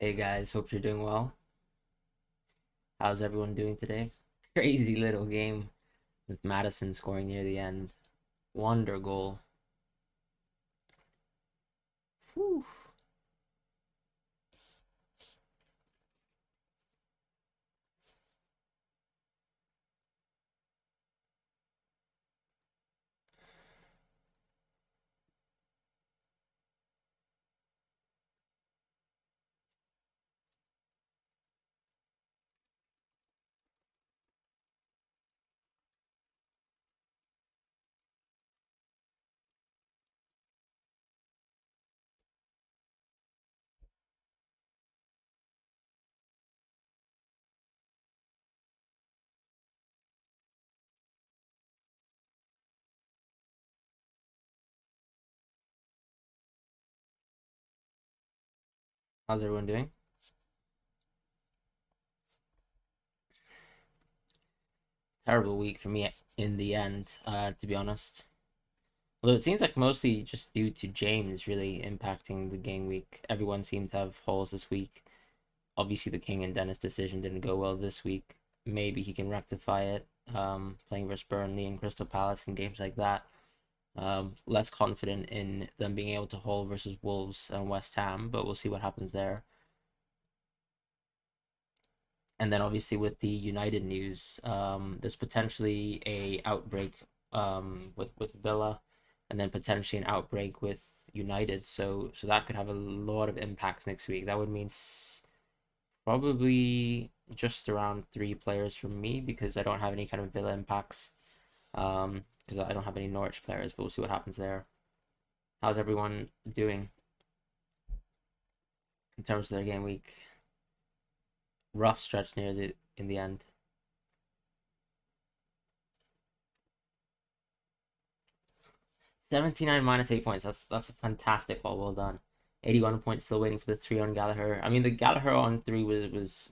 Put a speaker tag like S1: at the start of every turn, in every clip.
S1: Hey guys, hope you're doing well. How's everyone doing today? Crazy little game with Madison scoring near the end. Wonder goal. Whew. How's everyone doing? Terrible week for me in the end, to be honest. Although it seems like mostly just due to James really impacting the game week. Everyone seemed to have holes this week. Obviously, the King and Dennis decision didn't go well this week. Maybe he can rectify it, playing versus Burnley and Crystal Palace and games like that. Less confident in them being able to hold versus Wolves and West Ham, but we'll see what happens there. And then obviously with the United news, there's potentially a outbreak with Villa, and then potentially an outbreak with United. So that could have a lot of impacts next week. That would mean probably just around three players from me because I don't have any kind of Villa impacts. Because I don't have any Norwich players, but we'll see what happens there. How's everyone doing in terms of their game week? Rough stretch near the in the end. 79 minus 8 points. That's a fantastic ball. Well done. 81 points. Still waiting for the three on Gallagher. I mean, the Gallagher on three was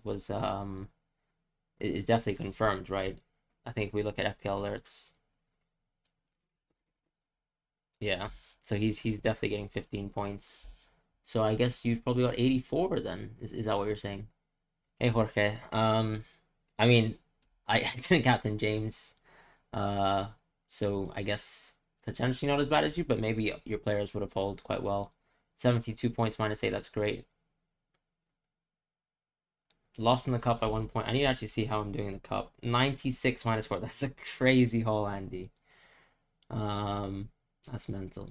S1: is definitely confirmed, right? I think if we look at FPL alerts, yeah. So he's definitely getting 15 points. So I guess you've probably got 84 then. Is that what you're saying? Hey Jorge. I mean, I didn't captain James. Uh, so I guess potentially not as bad as you, but maybe your players would have held quite well. 72 points minus 8, that's great. Lost in the cup by 1 point. I need to actually see how I'm doing in the cup. 96 minus 4. That's a crazy haul, Andy. That's mental.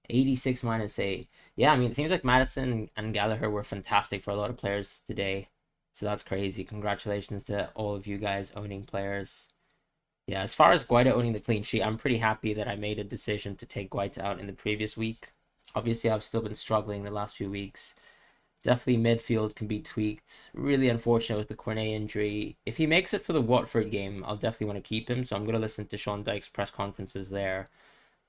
S1: 86 minus 8. Yeah, I mean, it seems like Madison and Gallagher were fantastic for a lot of players today. So that's crazy. Congratulations to all of you guys owning players. Yeah, as far as Guaita owning the clean sheet, I'm pretty happy that I made a decision to take Guaita out in the previous week. Obviously, I've still been struggling the last few weeks. Definitely midfield can be tweaked. Really unfortunate with the Cornet injury. If he makes it for the Watford game, I'll definitely want to keep him. So I'm going to listen to Sean Dyche's press conferences there.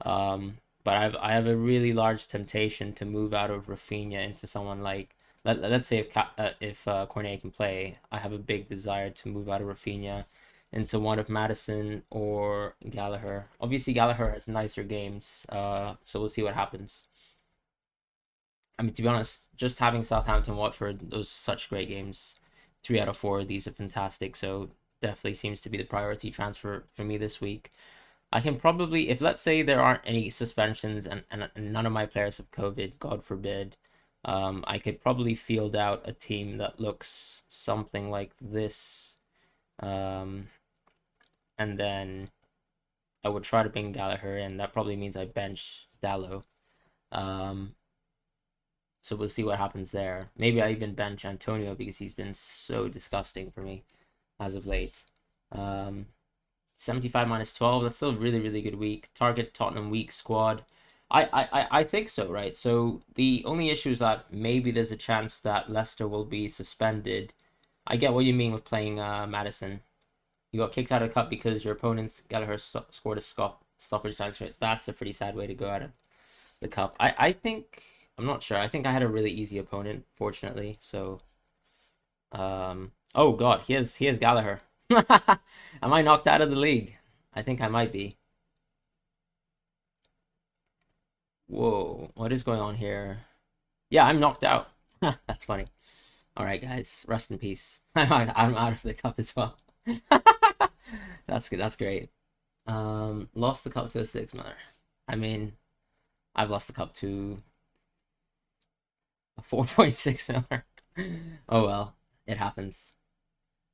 S1: But I have a really large temptation to move out of Rafinha into someone like let's say if Cornet can play, I have a big desire to move out of Rafinha into one of Madison or Gallagher. Obviously, Gallagher has nicer games, so we'll see what happens. I mean, to be honest, just having Southampton, Watford, those such great games. 3 out of 4 of these are fantastic, so definitely seems to be the priority transfer for me this week. I can probably, if let's say there aren't any suspensions and none of my players have COVID, God forbid, I could probably field out a team that looks something like this. Um, and then I would try to bring Gallagher in. That probably means I bench Dallo. Um, so we'll see what happens there. Maybe I even bench Antonio because he's been so disgusting for me as of late. Um, 75 minus 12. That's still a really, really good week. Target Tottenham weak squad. I think so, right? So the only issue is that maybe there's a chance that Leicester will be suspended. I get what you mean with playing Madison. You got kicked out of the cup because your opponent's Gallagher scored a stoppage time. That's a pretty sad way to go out of the cup. I think I'm not sure. I think I had a really easy opponent, fortunately. So oh God, he has Gallagher. Am I knocked out of the league? I think I might be. Whoa, what is going on here? Yeah, I'm knocked out. That's funny. All right, guys, rest in peace. I'm out of the cup as well. That's good. That's great. Lost the cup to a six manner. I mean, I've lost the cup to a 4.6 miller. Oh well, it happens.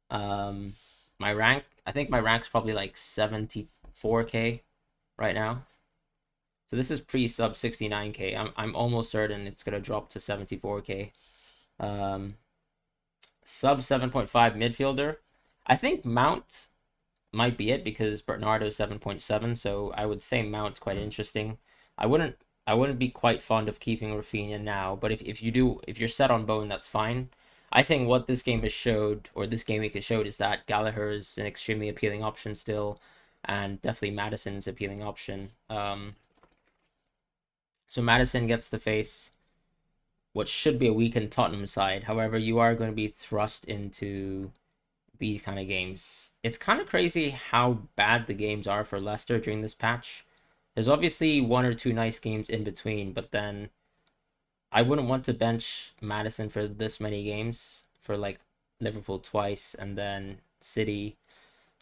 S1: Um, my rank, I think my rank's probably like 74k right now. So this is pre-sub 69k. I'm almost certain it's gonna drop to 74k. Um, Sub 7.5 midfielder. I think Mount might be it because Bernardo's 7.7, so I would say Mount's quite interesting. I wouldn't be quite fond of keeping Rafinha now, but if you're set on Bowen, that's fine. I think what this game has showed, or this game week has showed, is that Gallagher is an extremely appealing option still, and definitely Maddison's appealing option. So Maddison gets to face what should be a weakened Tottenham side. However, you are going to be thrust into these kind of games. It's kind of crazy how bad the games are for Leicester during this patch. There's obviously one or two nice games in between, but then I wouldn't want to bench Maddison for this many games for like Liverpool twice and then City,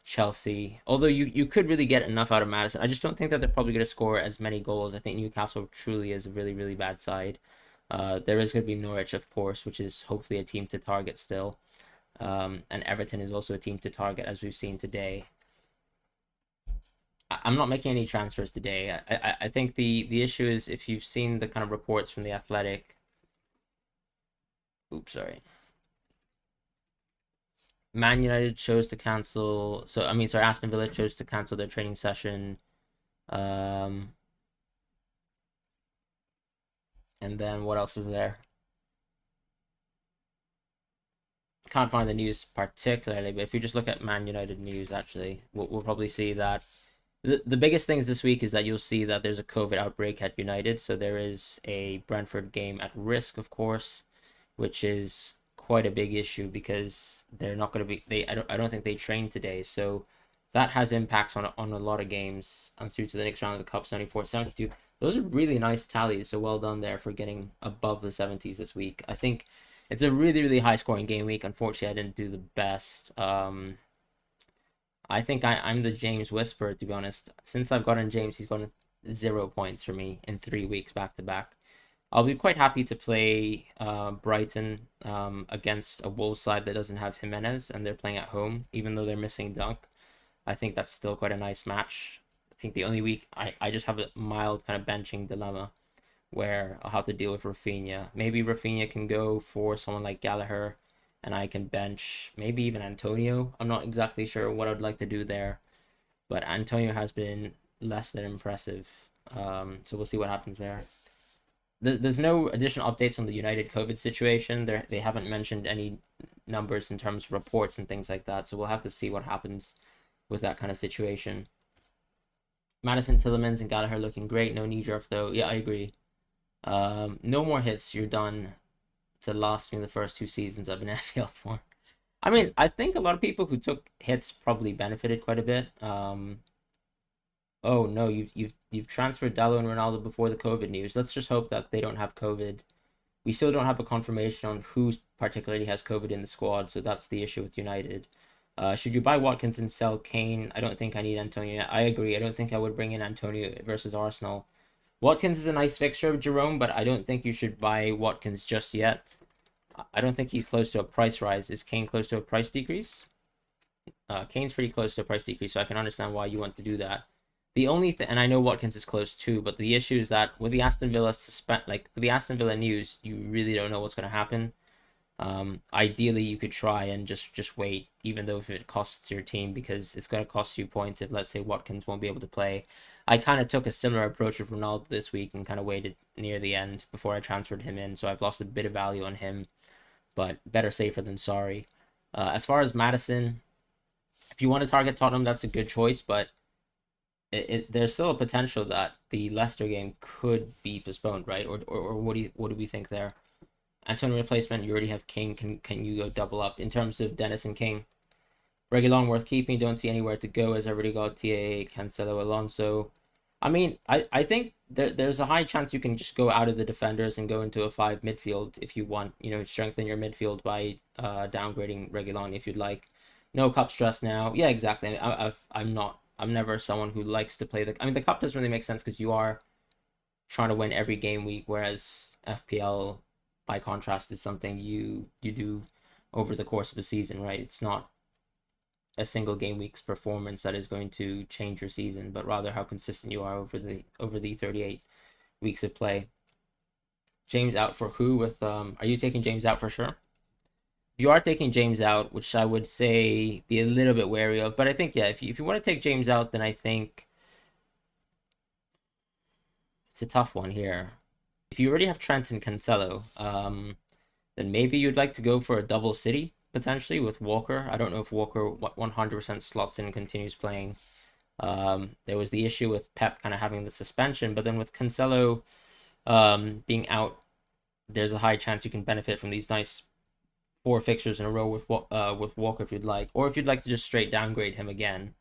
S1: Chelsea. Although you could really get enough out of Maddison. I just don't think that they're probably going to score as many goals. I think Newcastle truly is a really, really bad side. There is going to be Norwich, of course, which is hopefully a team to target still. And Everton is also a team to target, as we've seen today. I'm not making any transfers today. I think the issue is if you've seen the kind of reports from the Athletic. Oops, sorry. Man United chose to cancel. So I mean, sorry, Aston Villa chose to cancel their training session. And then what else is there? Can't find the news particularly, but if you just look at Man United news, actually, we'll probably see that the biggest things this week is that you'll see that there's a COVID outbreak at United. So there is a Brentford game at risk, of course, which is quite a big issue because they're not going to be. I don't think they trained today, so that has impacts on a lot of games. I'm through to the next round of the Cup, 74-72. Those are really nice tallies, so well done there for getting above the 70s this week. I think it's a really, really high scoring game week. Unfortunately, I didn't do the best. I think I'm the James Whisperer, to be honest. Since I've gotten James, he's gotten 0 points for me in 3 weeks back to back. I'll be quite happy to play Brighton against a Wolves side that doesn't have Jimenez, and they're playing at home, even though they're missing Dunk. I think that's still quite a nice match. I think the only week I just have a mild kind of benching dilemma where I'll have to deal with Rafinha. Maybe Rafinha can go for someone like Gallagher, and I can bench maybe even Antonio. I'm not exactly sure what I'd like to do there, but Antonio has been less than impressive. So we'll see what happens there. There's no additional updates on the United COVID situation. They haven't mentioned any numbers in terms of reports and things like that. So we'll have to see what happens with that kind of situation. Madison, Tillemans, and Gallagher looking great. No knee jerk though. Yeah, I agree. No more hits. You're done to last me the first 2 seasons I've been FPL for. I mean, I think a lot of people who took hits probably benefited quite a bit. Oh no, you've transferred Dallo and Ronaldo before the COVID news. Let's just hope that they don't have COVID. We still don't have a confirmation on who particularly has COVID in the squad, so that's the issue with United. Should you buy Watkins and sell Kane? I don't think I need Antonio. I agree. I don't think I would bring in Antonio versus Arsenal. Watkins is a nice fixture, Jerome, but I don't think you should buy Watkins just yet. I don't think he's close to a price rise. Is Kane close to a price decrease? Kane's pretty close to a price decrease, so I can understand why you want to do that. The only thing, and I know Watkins is close too, but the issue is that with the Aston Villa with the Aston Villa news, you really don't know what's going to happen. Ideally, you could try and just wait, even though if it costs your team, because it's going to cost you points if, let's say, Watkins won't be able to play. I kind of took a similar approach with Ronaldo this week and kind of waited near the end before I transferred him in, so I've lost a bit of value on him, but better safer than sorry. As far as Maddison, if you want to target Tottenham, that's a good choice, but there's still a potential that the Leicester game could be postponed, right? Or what do we think there? Antonio replacement, you already have King. Can you go double up in terms of Dennis and King? Reguilon worth keeping. Don't see anywhere to go as I already got TA, Cancelo, Alonso. I mean, I think there's a high chance you can just go out of the defenders and go into a five midfield if you want. Strengthen your midfield by downgrading Reguilon if you'd like. No cup stress now. Yeah, exactly. I'm not. I'm never someone who likes to play the. I mean, the cup doesn't really make sense because you are trying to win every game week, whereas FPL, by contrast, is something you do over the course of a season, right? It's not a single game week's performance that is going to change your season, but rather how consistent you are over the 38 weeks of play. James out for who? With are you taking James out for sure? If you are taking James out, which I would say be a little bit wary of, but I think yeah, if you want to take James out, then I think it's a tough one here. If you already have Trent and Cancelo, then maybe you'd like to go for a double city potentially with Walker. I don't know if Walker 100% slots in and continues playing. There was the issue with Pep kind of having the suspension, but then with Cancelo being out, there's a high chance you can benefit from these nice four fixtures in a row with Walker if you'd like, or if you'd like to just straight downgrade him again.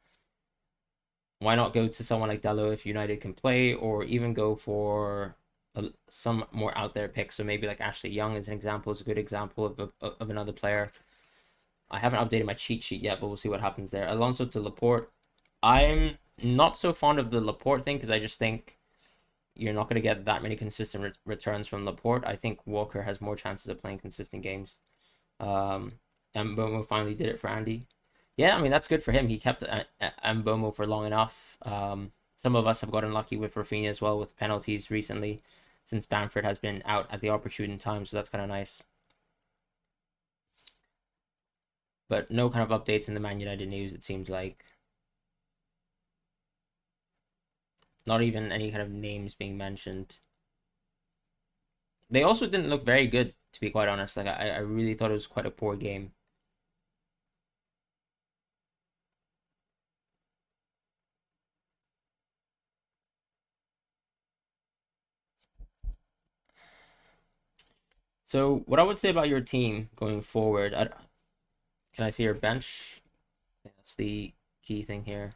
S1: Why not go to someone like Dalot if United can play, or even go for some more out there picks? So maybe like Ashley Young as an example is a good example of another player. I haven't updated my cheat sheet yet, but we'll see what happens there. Alonso to Laporte. I'm not so fond of the Laporte thing because I just think you're not going to get that many consistent returns from Laporte. I think Walker has more chances of playing consistent games. Mbomo finally did it for Andy. Yeah, I mean that's good for him. He kept Mbomo for long enough. Some of us have gotten lucky with Rafinha as well with penalties recently, since Bamford has been out at the opportune time, so that's kind of nice. But no kind of updates in the Man United news, it seems like. Not even any kind of names being mentioned. They also didn't look very good, to be quite honest. Like I really thought it was quite a poor game. So what I would say about your team going forward, can I see your bench? That's the key thing here.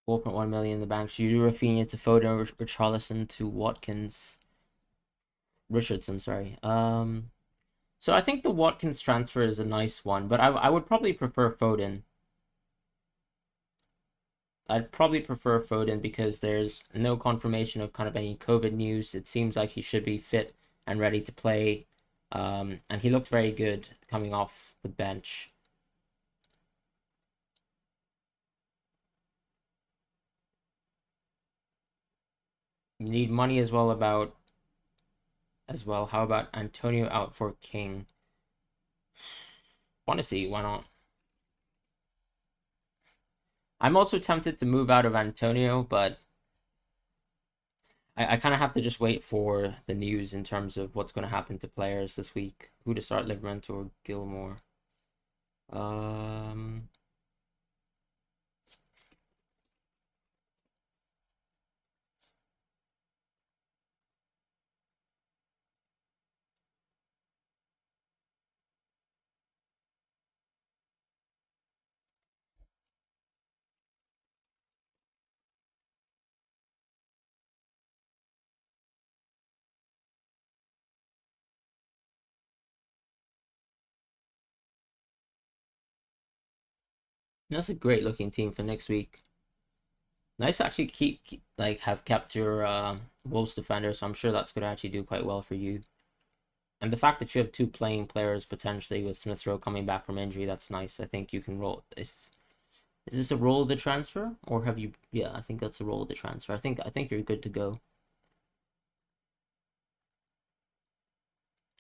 S1: 4.1 million in the bank. Should you do Rafinha to Foden, Richarlison to Watkins, Richardson? Sorry. So I think the Watkins transfer is a nice one, but I would probably prefer Foden. I'd probably prefer Foden because there's no confirmation of kind of any COVID news. It seems like he should be fit and ready to play. And he looked very good coming off the bench. You need money as well How about Antonio out for King? Want to see, why not? I'm also tempted to move out of Antonio, but I kind of have to just wait for the news in terms of what's going to happen to players this week. Who to start, Livramento or Gilmore? Um, That's a great looking team for next week. Nice to actually like have kept your Wolves defender, so I'm sure that's going to actually do quite well for you. And the fact that you have two playing players potentially with Smith Rowe coming back from injury, that's nice. I think you can roll. If is this a roll of the transfer, or have you? Yeah, I think that's a roll of the transfer. I think you're good to go.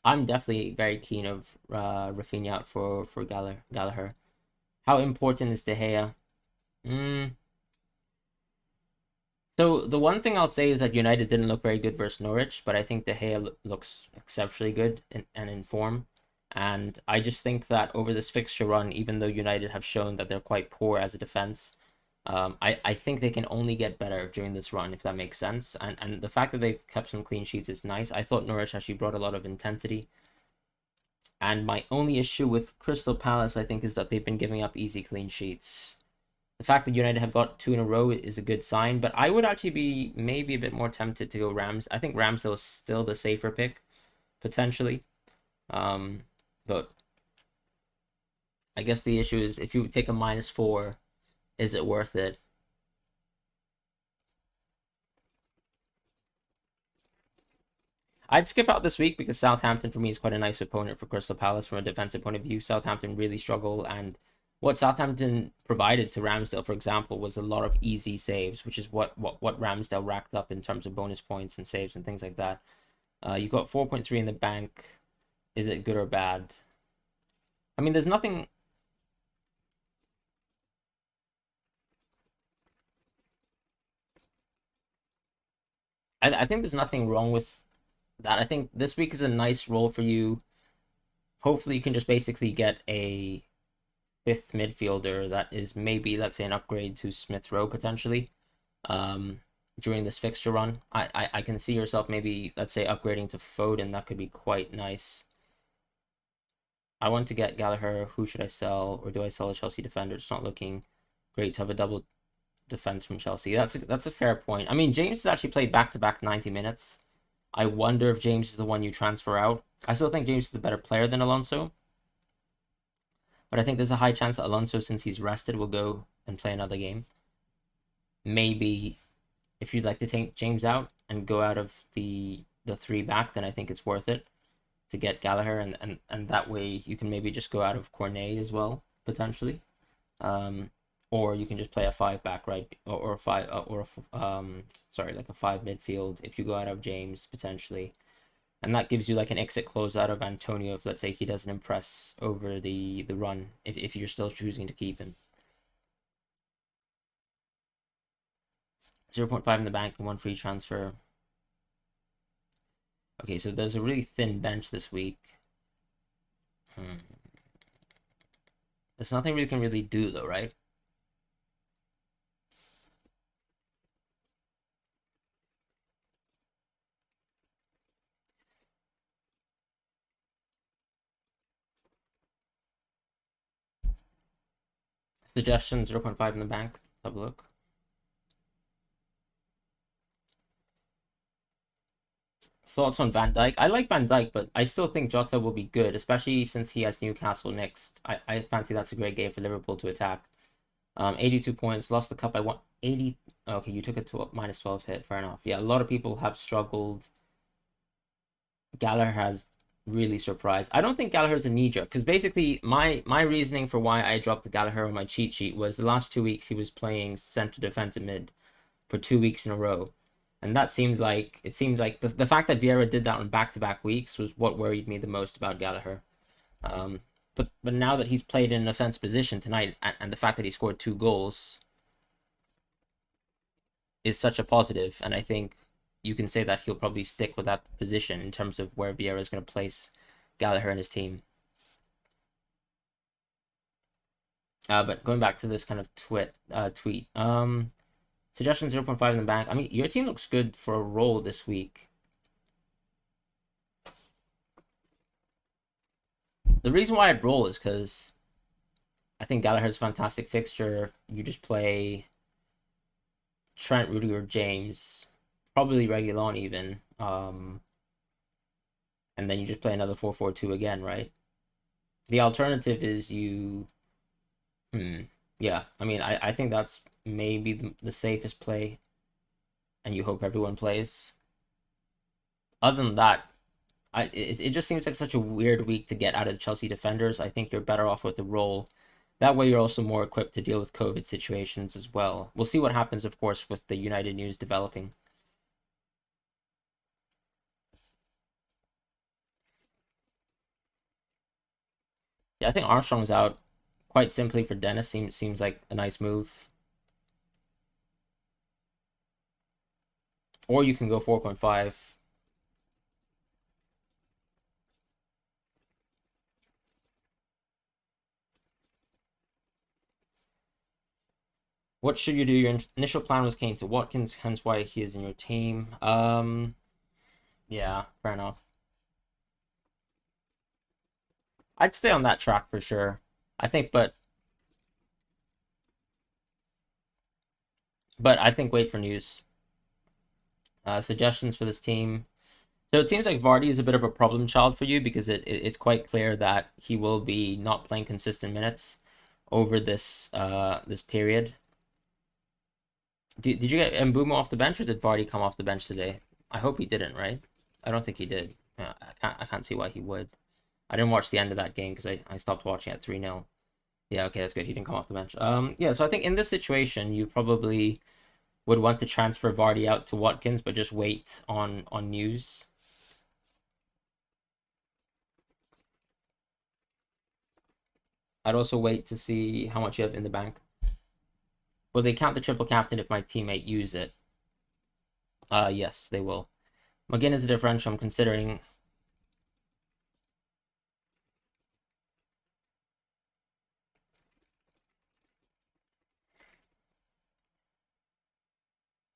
S1: I'm definitely very keen of Rafinha out for Gallagher. How important is De Gea? Mm. So the one thing I'll say is that United didn't look very good versus Norwich, but I think De Gea looks exceptionally good and in form. And I just think that over this fixture run, even though United have shown that they're quite poor as a defense, I think they can only get better during this run, if that makes sense. And the fact that they've kept some clean sheets is nice. I thought Norwich actually brought a lot of intensity. And my only issue with Crystal Palace, I think, is that they've been giving up easy clean sheets. The fact that United have got two in a row is a good sign, but I would actually be maybe a bit more tempted to go Rams. I think Ramsdale is still the safer pick, potentially. Um, but I guess the issue is if you take a -4, is it worth it? I'd skip out this week because Southampton for me is quite a nice opponent for Crystal Palace from a defensive point of view. Southampton really struggle, and what Southampton provided to Ramsdale, for example, was a lot of easy saves, which is what Ramsdale racked up in terms of bonus points and saves and things like that. You got 4.3 in the bank. Is it good or bad? I mean, there's nothing. I think there's nothing wrong with that. I think this week is a nice role for you. Hopefully, you can just basically get a fifth midfielder that is maybe, let's say, an upgrade to Smith Rowe potentially. Um, during this fixture run, I can see yourself maybe, let's say, upgrading to Foden. That could be quite nice. I want to get Gallagher. Who should I sell, or do I sell a Chelsea defender? It's not looking great to have a double defense from Chelsea. That's a fair point. I mean, James has actually played back-to-back 90 minutes. I wonder if James is the one you transfer out. I still think James is the better player than Alonso, but I think there's a high chance that Alonso, since he's rested, will go and play another game. Maybe if you'd like to take James out and go out of the three back, then I think it's worth it to get Gallagher, and that way you can maybe just go out of Cornet as well, potentially. Um, or you can just play a five back, right? Or a five, sorry, like a five midfield if you go out of James potentially, and that gives you like an exit close out of Antonio if, let's say, he doesn't impress over the run. If you're still choosing to keep him, 0.5 in the bank and one free transfer. Okay, so there's a really thin bench this week. There's nothing we can really do though, right? Suggestion 0.5 in the bank. Let's have a look. Thoughts on Van Dijk? I like Van Dijk, but I still think Jota will be good, especially since he has Newcastle next. I fancy that's a great game for Liverpool to attack. 82 points, lost the cup. I want 80. Okay, you took a -12 hit. Fair enough. Yeah, a lot of people have struggled. Gallagher has really surprised. I don't think Gallagher's a knee jerk because basically my reasoning for why I dropped Gallagher on my cheat sheet was the last 2 weeks he was playing center defensive mid for 2 weeks in a row. And that seemed like the fact that Vieira did that on back-to-back weeks was what worried me the most about Gallagher. Um, but now that he's played in an offensive position tonight, and the fact that he scored 2 goals is such a positive, and I think you can say that he'll probably stick with that position in terms of where Vieira is going to place Gallagher and his team. But going back to this kind of tweet, suggestion 0.5 in the bank. I mean, your team looks good for a roll this week. The reason why I'd roll is because I think Gallagher's a fantastic fixture. You just play Trent, Rudiger, James, probably Reguilon even, and then you just play another 4-4-2 again, right? The alternative is you, Yeah, I mean, I think that's maybe the safest play, and you hope everyone plays. Other than that, it just seems like such a weird week to get out of the Chelsea defenders. I think you're better off with a role. That way, you're also more equipped to deal with COVID situations as well. We'll see what happens, of course, with the United news developing. Yeah, I think Armstrong's out quite simply for Dennis. Seems like a nice move. Or you can go 4.5. What should you do? Your initial plan was Kane to Watkins, hence why he is in your team. Yeah, fair enough. I'd stay on that track for sure. I think, but I think wait for news. Suggestions for this team. So it seems like Vardy is a bit of a problem child for you because it's quite clear that he will be not playing consistent minutes over this period. Did you get Mbumo off the bench or did Vardy come off the bench today? I hope he didn't, right? I don't think he did. I can't see why he would. I didn't watch the end of that game because I stopped watching at 3-0. Yeah, okay, that's good. He didn't come off the bench. Yeah, so I think in this situation you probably would want to transfer Vardy out to Watkins, but just wait on news. I'd also wait to see how much you have in the bank. Will they count the triple captain if my teammate use it? Yes, they will. McGinn is a differential. I'm considering.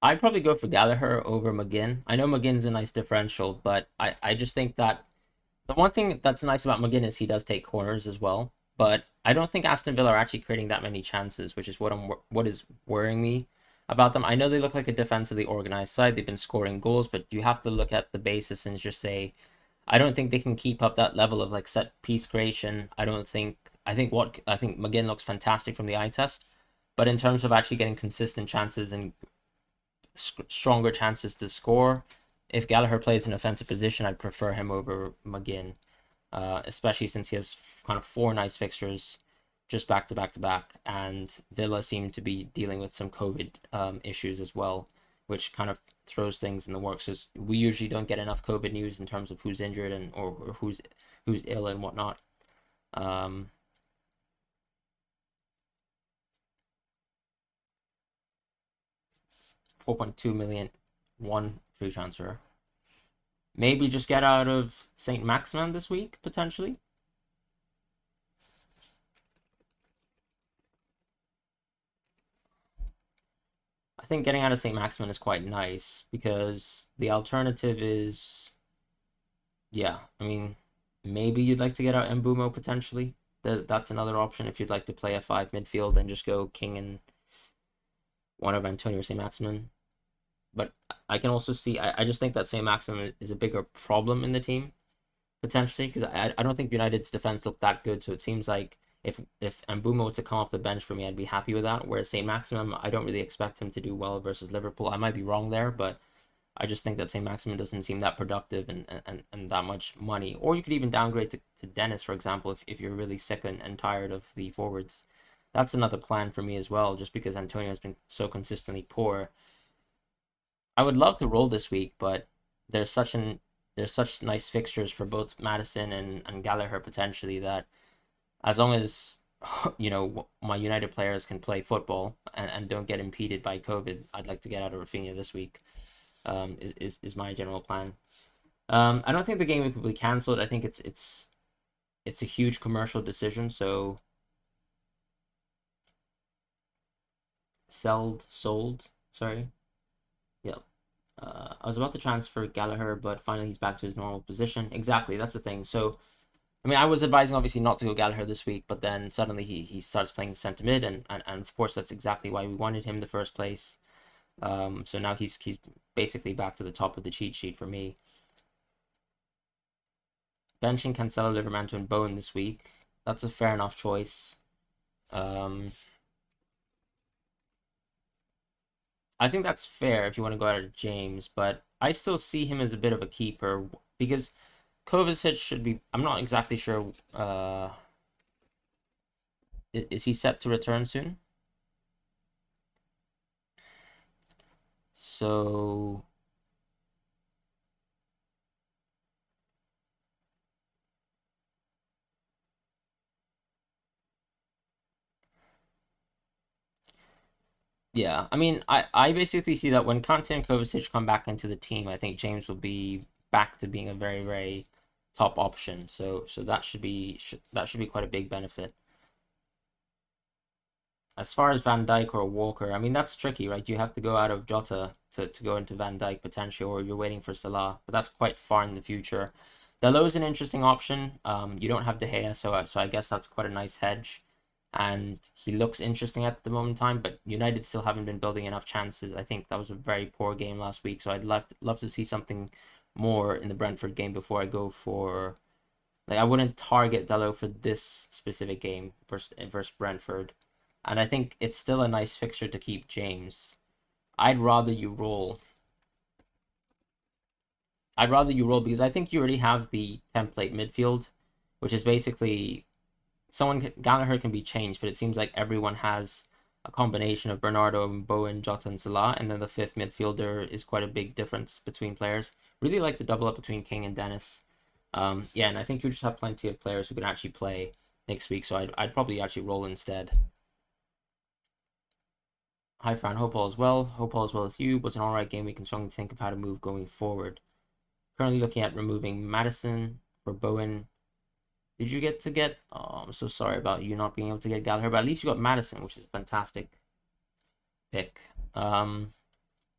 S1: I'd probably go for Gallagher over McGinn. I know McGinn's a nice differential, but I just think that the one thing that's nice about McGinn is he does take corners as well. But I don't think Aston Villa are actually creating that many chances, which is what is worrying me about them. I know they look like a defensively organized side. They've been scoring goals, but you have to look at the basis and just say I don't think they can keep up that level of like set piece creation. I think McGinn looks fantastic from the eye test, but in terms of actually getting consistent chances and stronger chances to score, if Gallagher plays an offensive position, I'd prefer him over McGinn, especially since he has kind of four nice fixtures just back to back to back, and Villa seem to be dealing with some COVID issues as well, which kind of throws things in the works. Because we usually don't get enough COVID news in terms of who's injured and or who's ill and whatnot. Um, 4.2 million, one free transfer. Maybe just get out of Saint Maximin this week potentially. I think getting out of St. Maximin is quite nice because the alternative is, yeah, I mean, maybe you'd like to get out Mbumo potentially. That's another option if you'd like to play a five midfield and just go King and one of Antonio or St. Maximin. But I can also see, I just think that St. Maximin is a bigger problem in the team potentially because I don't think United's defense looked that good. So it seems like if Mbumo was to come off the bench for me, I'd be happy with that. Whereas St. Maximum, I don't really expect him to do well versus Liverpool. I might be wrong there, but I just think that St. Maximin doesn't seem that productive and that much money. Or you could even downgrade to Dennis, for example, if you're really sick and tired of the forwards. That's another plan for me as well, just because Antonio has been so consistently poor. I would love to roll this week, but there's such an there's such nice fixtures for both Madison and Gallagher potentially that as long as my United players can play football and don't get impeded by COVID, I'd like to get out of Rafinha this week. Is my general plan. I don't think the game will be cancelled. I think it's a huge commercial decision. So sold. Sorry. Yeah. I was about to transfer Gallagher, but finally he's back to his normal position. Exactly, that's the thing. So, I mean, I was advising obviously not to go Gallagher this week, but then suddenly he starts playing centre mid, and of course that's exactly why we wanted him in the first place. So now he's basically back to the top of the cheat sheet for me. Benching Cancelo, Livermanto, and Bowen this week. That's a fair enough choice. Um, I think that's fair if you want to go out of James, but I still see him as a bit of a keeper because Kovacic should be. I'm not exactly sure. Is he set to return soon? So yeah, I mean, I basically see that when Kante and Kovacic come back into the team, I think James will be back to being a very, very top option. So that should be quite a big benefit. As far as Van Dijk or Walker, I mean that's tricky, right? You have to go out of Jota to go into Van Dijk potentially, or you're waiting for Salah, but that's quite far in the future. Dalot's an interesting option. You don't have De Gea, so I guess that's quite a nice hedge, and he looks interesting at the moment in time. But United still haven't been building enough chances. I think that was a very poor game last week, so I'd love to see something more in the Brentford game before I go for like I wouldn't target Dalot for this specific game versus Brentford. And I think it's still a nice fixture to keep James. I'd rather you roll. I'd rather you roll because I think you already have the template midfield, which is basically Gallagher can be changed, but it seems like everyone has a combination of Bernardo and Bowen, Jota, and Salah, and then the fifth midfielder is quite a big difference between players. Really like the double up between King and Dennis. Yeah, and I think you just have plenty of players who can actually play next week, so I'd probably actually roll instead. Hi, Fran. Hope all is well. Hope all is well with you. Was an alright game. We can strongly think of how to move going forward. Currently looking at removing Madison for Bowen. Did you get to get? Oh, I'm so sorry about you not being able to get Gallagher, but at least you got Madison, which is a fantastic pick. Let's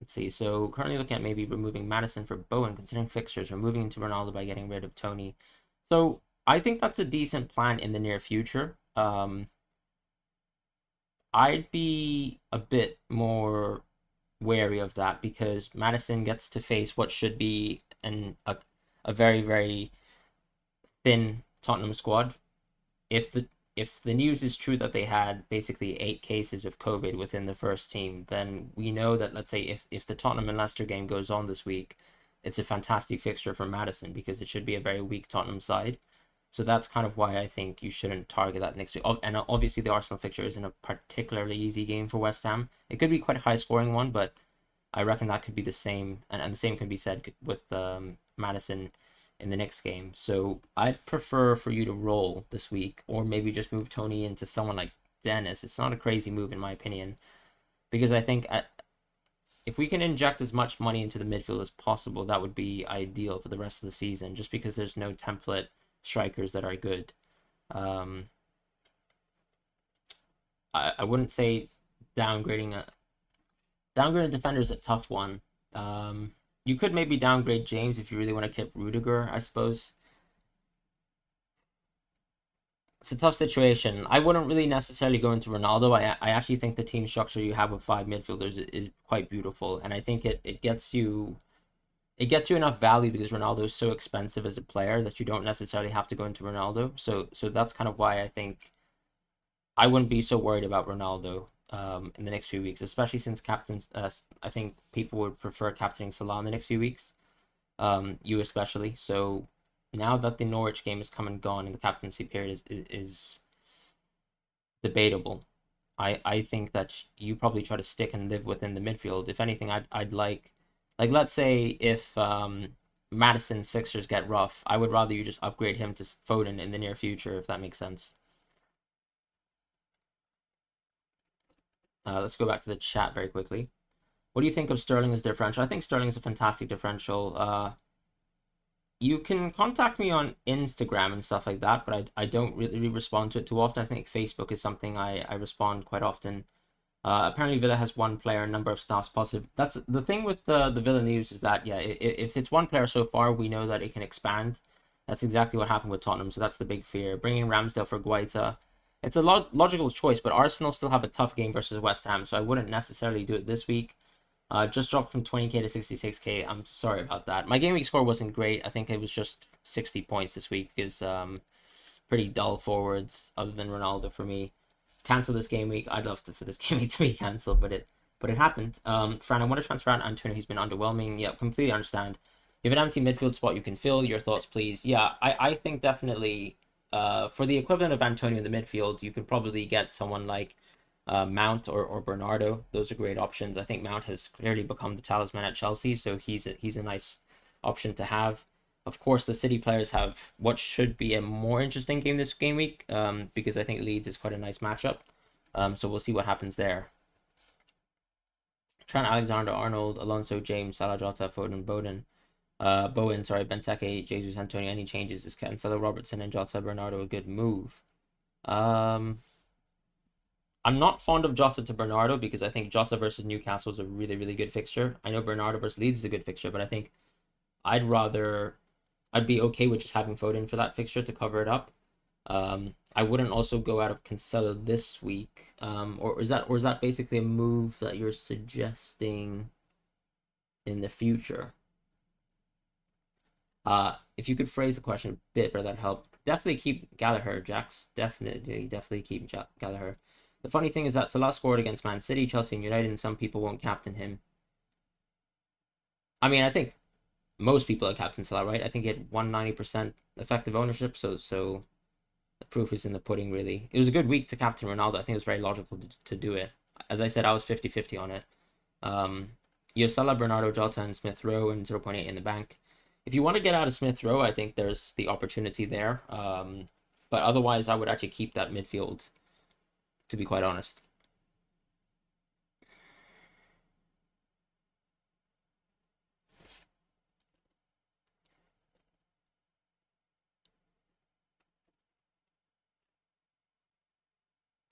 S1: see. So currently looking at maybe removing Madison for Bowen, considering fixtures, or moving into Ronaldo by getting rid of Tony. So I think that's a decent plan in the near future. I'd be a bit more wary of that because Madison gets to face what should be a very, very thin Tottenham squad. If the news is true that they had basically 8 cases of COVID within the first team, then we know that, let's say, if the Tottenham and Leicester game goes on this week, it's a fantastic fixture for Madison because it should be a very weak Tottenham side. So that's kind of why I think you shouldn't target that next week. And obviously, the Arsenal fixture isn't a particularly easy game for West Ham. It could be quite a high scoring one, but I reckon that could be the same, and the same can be said with Madison in the next game. So I'd prefer for you to roll this week, or maybe just move Tony into someone like Dennis. It's not a crazy move in my opinion, because I think if we can inject as much money into the midfield as possible, that would be ideal for the rest of the season. Just because there's no template strikers that are good. Um, I wouldn't say downgrading a defender is a tough one. You could maybe downgrade James if you really want to keep Rudiger, I suppose. It's a tough situation. I wouldn't really necessarily go into Ronaldo. I actually think the team structure you have with 5 midfielders is quite beautiful, and I think it gets you enough value because Ronaldo is so expensive as a player that you don't necessarily have to go into Ronaldo. So that's kind of why I think I wouldn't be so worried about Ronaldo in the next few weeks, especially since captains. I think people would prefer captaining Salah in the next few weeks. You especially. So now that the Norwich game is come and gone and the captaincy period is debatable, I think that you probably try to stick and live within the midfield. If anything, I'd like let's say if Madison's fixtures get rough, I would rather you just upgrade him to Foden in the near future, if that makes sense. Let's go back to the chat very quickly. What do you think of Sterling as differential? I think Sterling is a fantastic differential. You can contact me on Instagram and stuff like that, but I don't really respond to it too often. I think Facebook is something I respond quite often. Apparently Villa has one player, number of staffs positive. That's the thing with the Villa news is that, yeah, if it's one player so far, we know that it can expand. That's exactly what happened with Tottenham, so that's the big fear. Bringing Ramsdale for Guaita. It's a logical choice, but Arsenal still have a tough game versus West Ham, so I wouldn't necessarily do it this week. Just dropped from 20k to 66k. I'm sorry about that. My game week score wasn't great. I think it was just 60 points this week because pretty dull forwards other than Ronaldo for me. Cancel this game week. I'd love for this game week to be cancelled, but but it happened. Fran, I want to transfer out Antonio. He's been underwhelming. Yeah, completely understand. You have an empty midfield spot you can fill. Your thoughts, please. Yeah, I think definitely for the equivalent of Antonio in the midfield, you could probably get someone like Mount or Bernardo. Those are great options. I think Mount has clearly become the talisman at Chelsea, so he's a nice option to have. Of course, the City players have what should be a more interesting game this game week, because I think Leeds is quite a nice matchup. So we'll see what happens there. Trent Alexander-Arnold, Alonso, James, Salah, Jota, Foden, Bowen, sorry, Benteke, Jesus, Antonio. Any changes? Is Cancelo, Robertson, and Jota, Bernardo a good move? I'm not fond of Jota to Bernardo because I think Jota versus Newcastle is a really, really good fixture. I know Bernardo versus Leeds is a good fixture, but I think I'd be okay with just having Foden for that fixture to cover it up. I wouldn't also go out of Cancelo this week. Or is that basically a move that you're suggesting in the future? If you could phrase the question a bit better, that'd help. Definitely keep Gallagher, Jax. Definitely keep Gallagher. The funny thing is that Salah scored against Man City, Chelsea, and United, and some people won't captain him. I mean, I think most people are captain Salah, right? I think he had 190% effective ownership, so the proof is in the pudding, really. It was a good week to captain Ronaldo. I think it was very logical to do it. As I said, I was 50-50 on it. You have Salah, Bernardo, Jota, and Smith Rowe, and 0.8 in the bank. If you want to get out of Smith Rowe, I think there's the opportunity there. But otherwise, I would actually keep that midfield, to be quite honest.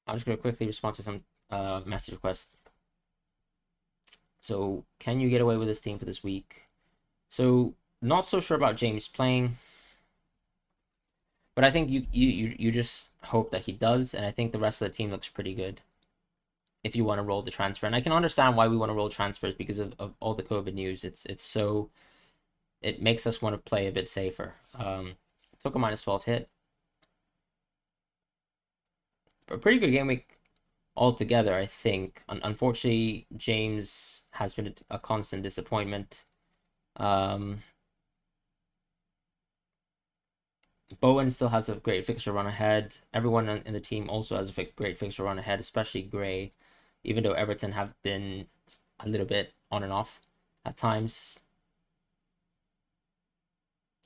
S1: I'm just going to quickly respond to some message requests. So, can you get away with this team for this week? So, not so sure about James playing, but I think you just hope that he does, and I think the rest of the team looks pretty good if you want to roll the transfer. And I can understand why we want to roll transfers because of all the COVID news. It makes us want to play a bit safer. Took a -12 hit. A pretty good game week altogether, I think. Unfortunately, James has been a constant disappointment. Bowen still has a great fixture run ahead. Everyone in the team also has a great fixture run ahead, especially Gray, even though Everton have been a little bit on and off at times.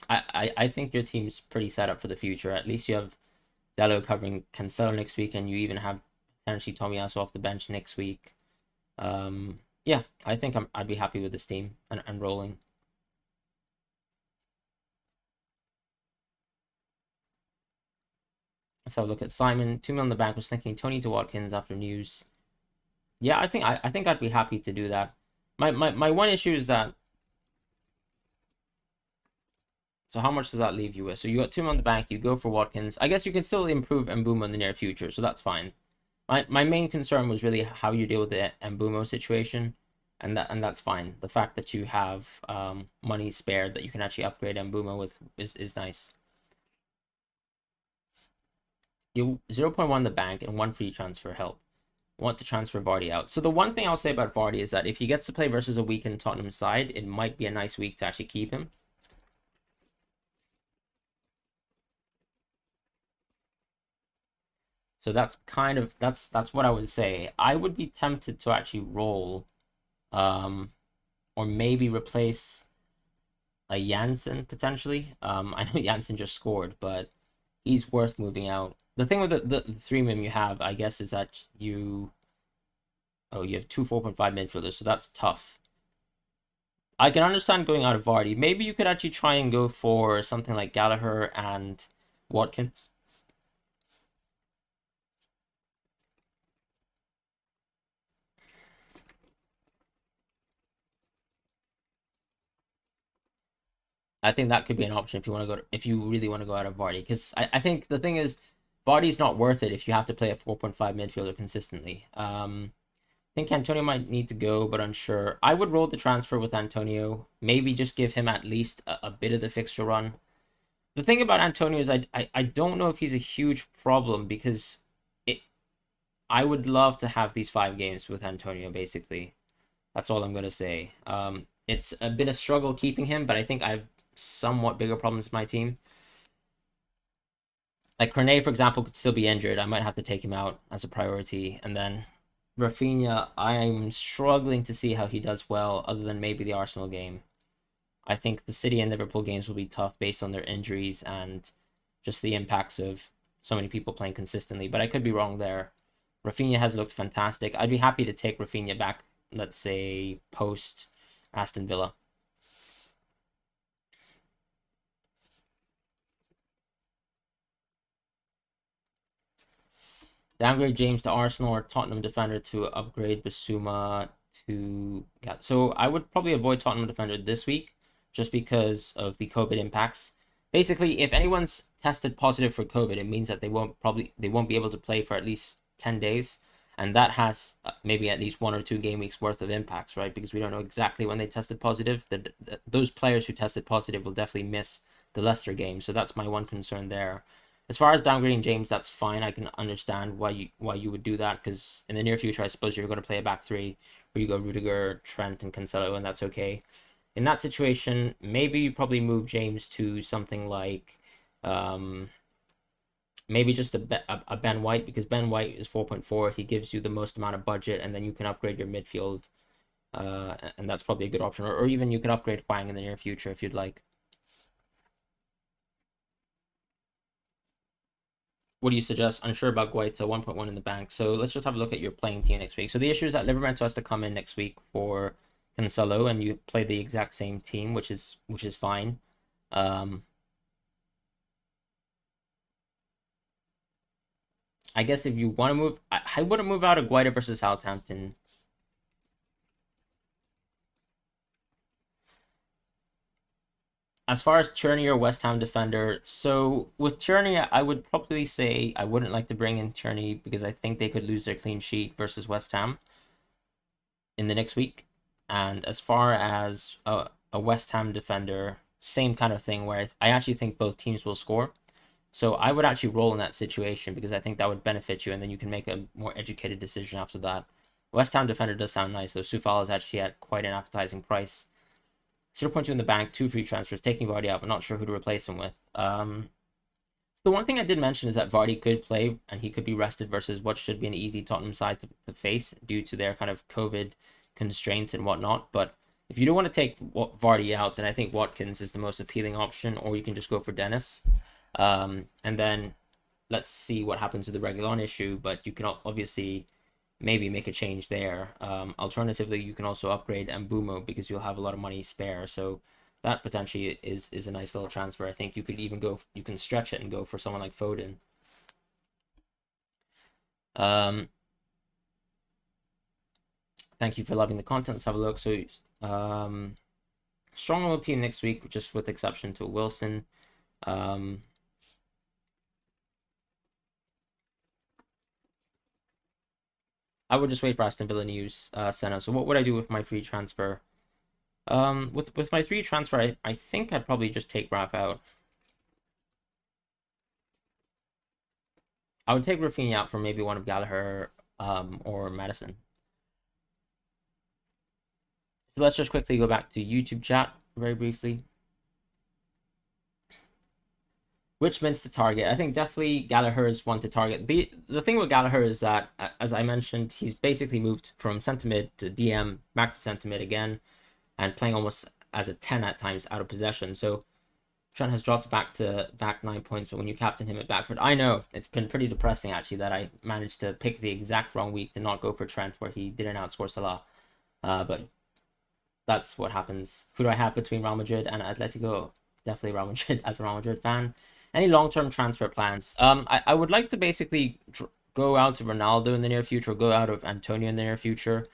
S1: I think your team's pretty set up for the future. At least you have Dello covering Cancelo next week, and you even have potentially Tomiyasu off the bench next week. Yeah, I think I'd be happy with this team and rolling. Let's have a look at Simon. 2 million in the bank. Was thinking Tony to Watkins after news. Yeah, I think I'd be happy to do that. My one issue is that. So how much does that leave you with? So you got 2 million in the bank. You go for Watkins. I guess you can still improve Mbeumo in the near future, so that's fine. My main concern was really how you deal with the Mbeumo situation, and that's fine. The fact that you have money spared that you can actually upgrade Mbeumo with is nice. You 0.1 in the bank and 1 free transfer help. Want to transfer Vardy out. So the one thing I'll say about Vardy is that if he gets to play versus a weakened Tottenham side, it might be a nice week to actually keep him. So that's kind of that's what I would say. I would be tempted to actually roll, or maybe replace a Janssen potentially. I know Janssen just scored, but he's worth moving out. The thing with the 3 million you have, I guess, is that you have two 4.5 midfielders, so that's tough. I can understand going out of Vardy. Maybe you could actually try and go for something like Gallagher and Watkins. I think that could be an option if you want to if you really want to go out of Vardy, because I think the thing is, Vardy's not worth it if you have to play a 4.5 midfielder consistently. I think Antonio might need to go, but unsure. I would roll the transfer with Antonio. Maybe just give him at least a bit of the fixture run. The thing about Antonio is I don't know if he's a huge problem because I would love to have these 5 games with Antonio, basically. That's all I'm gonna say. It's been a struggle keeping him, but I think I have somewhat bigger problems with my team. Like Cornet, for example, could still be injured. I might have to take him out as a priority. And then Rafinha, I'm struggling to see how he does well, other than maybe the Arsenal game. I think the City and Liverpool games will be tough based on their injuries and just the impacts of so many people playing consistently. But I could be wrong there. Rafinha has looked fantastic. I'd be happy to take Rafinha back, let's say, post Aston Villa. Downgrade James to Arsenal or Tottenham defender to upgrade Basuma to. Yeah. So I would probably avoid Tottenham defender this week just because of the COVID impacts. Basically, if anyone's tested positive for COVID, it means that they won't be able to play for at least 10 days. And that has maybe at least 1 or 2 game weeks worth of impacts, right? Because we don't know exactly when they tested positive. Those players who tested positive will definitely miss the Leicester game. So that's my one concern there. As far as downgrading James, that's fine. I can understand why you would do that, because in the near future, I suppose you're going to play a back three where you go Rudiger, Trent, and Cancelo, and that's okay. In that situation, maybe you probably move James to something like um, maybe just a Ben White, because Ben White is 4.4. He gives you the most amount of budget, and then you can upgrade your midfield, and that's probably a good option. Or even you can upgrade Hwang in the near future if you'd like. What do you suggest? Unsure about Guaita, 1.1 in the bank. So let's just have a look at your playing team next week. So the issue is that Livermore has to come in next week for Cancelo, and you play the exact same team, which is fine. Um, I guess if you want to move, I wouldn't move out of Guaita versus Southampton. As far as Tierney or West Ham defender, so with Tierney, I would probably say I wouldn't like to bring in Tierney because I think they could lose their clean sheet versus West Ham in the next week. And as far as a West Ham defender, same kind of thing where I actually think both teams will score. So I would actually roll in that situation because I think that would benefit you, and then you can make a more educated decision after that. West Ham defender does sound nice, though. Soufal is actually at quite an appetizing price. 0.2 in the bank, 2 free transfers, taking Vardy out, but not sure who to replace him with. The one thing I did mention is that Vardy could play and he could be rested versus what should be an easy Tottenham side to face due to their kind of COVID constraints and whatnot. But if you don't want to take Vardy out, then I think Watkins is the most appealing option, or you can just go for Dennis. And then let's see what happens with the Reguilon issue, but you can obviously maybe make a change there. Alternatively, you can also upgrade Mbumo because you'll have a lot of money spare. So that potentially is a nice little transfer. I think you could even you can stretch it and go for someone like Foden. Thank you for loving the content. Let's have a look. So, strong old team next week, just with exception to Wilson. I would just wait for Aston Villa news, Senna. So what would I do with my free transfer? With my free transfer, I think I'd probably just take Raf out. I would take Rafinha out for maybe one of Gallagher, or Madison. So let's just quickly go back to YouTube chat very briefly. Which means to target? I think definitely Gallagher is one to target. The thing with Gallagher is that, as I mentioned, he's basically moved from centre mid to DM, back to centre mid again, and playing almost as a 10 at times out of possession. So Trent has dropped back to back 9 points, but when you captain him at backford, I know it's been pretty depressing actually that I managed to pick the exact wrong week to not go for Trent where he didn't outscore Salah. But that's what happens. Who do I have between Real Madrid and Atletico? Definitely Real Madrid as a Real Madrid fan. Any long-term transfer plans? I would like to basically go out to Ronaldo in the near future, or go out of Antonio in the near future.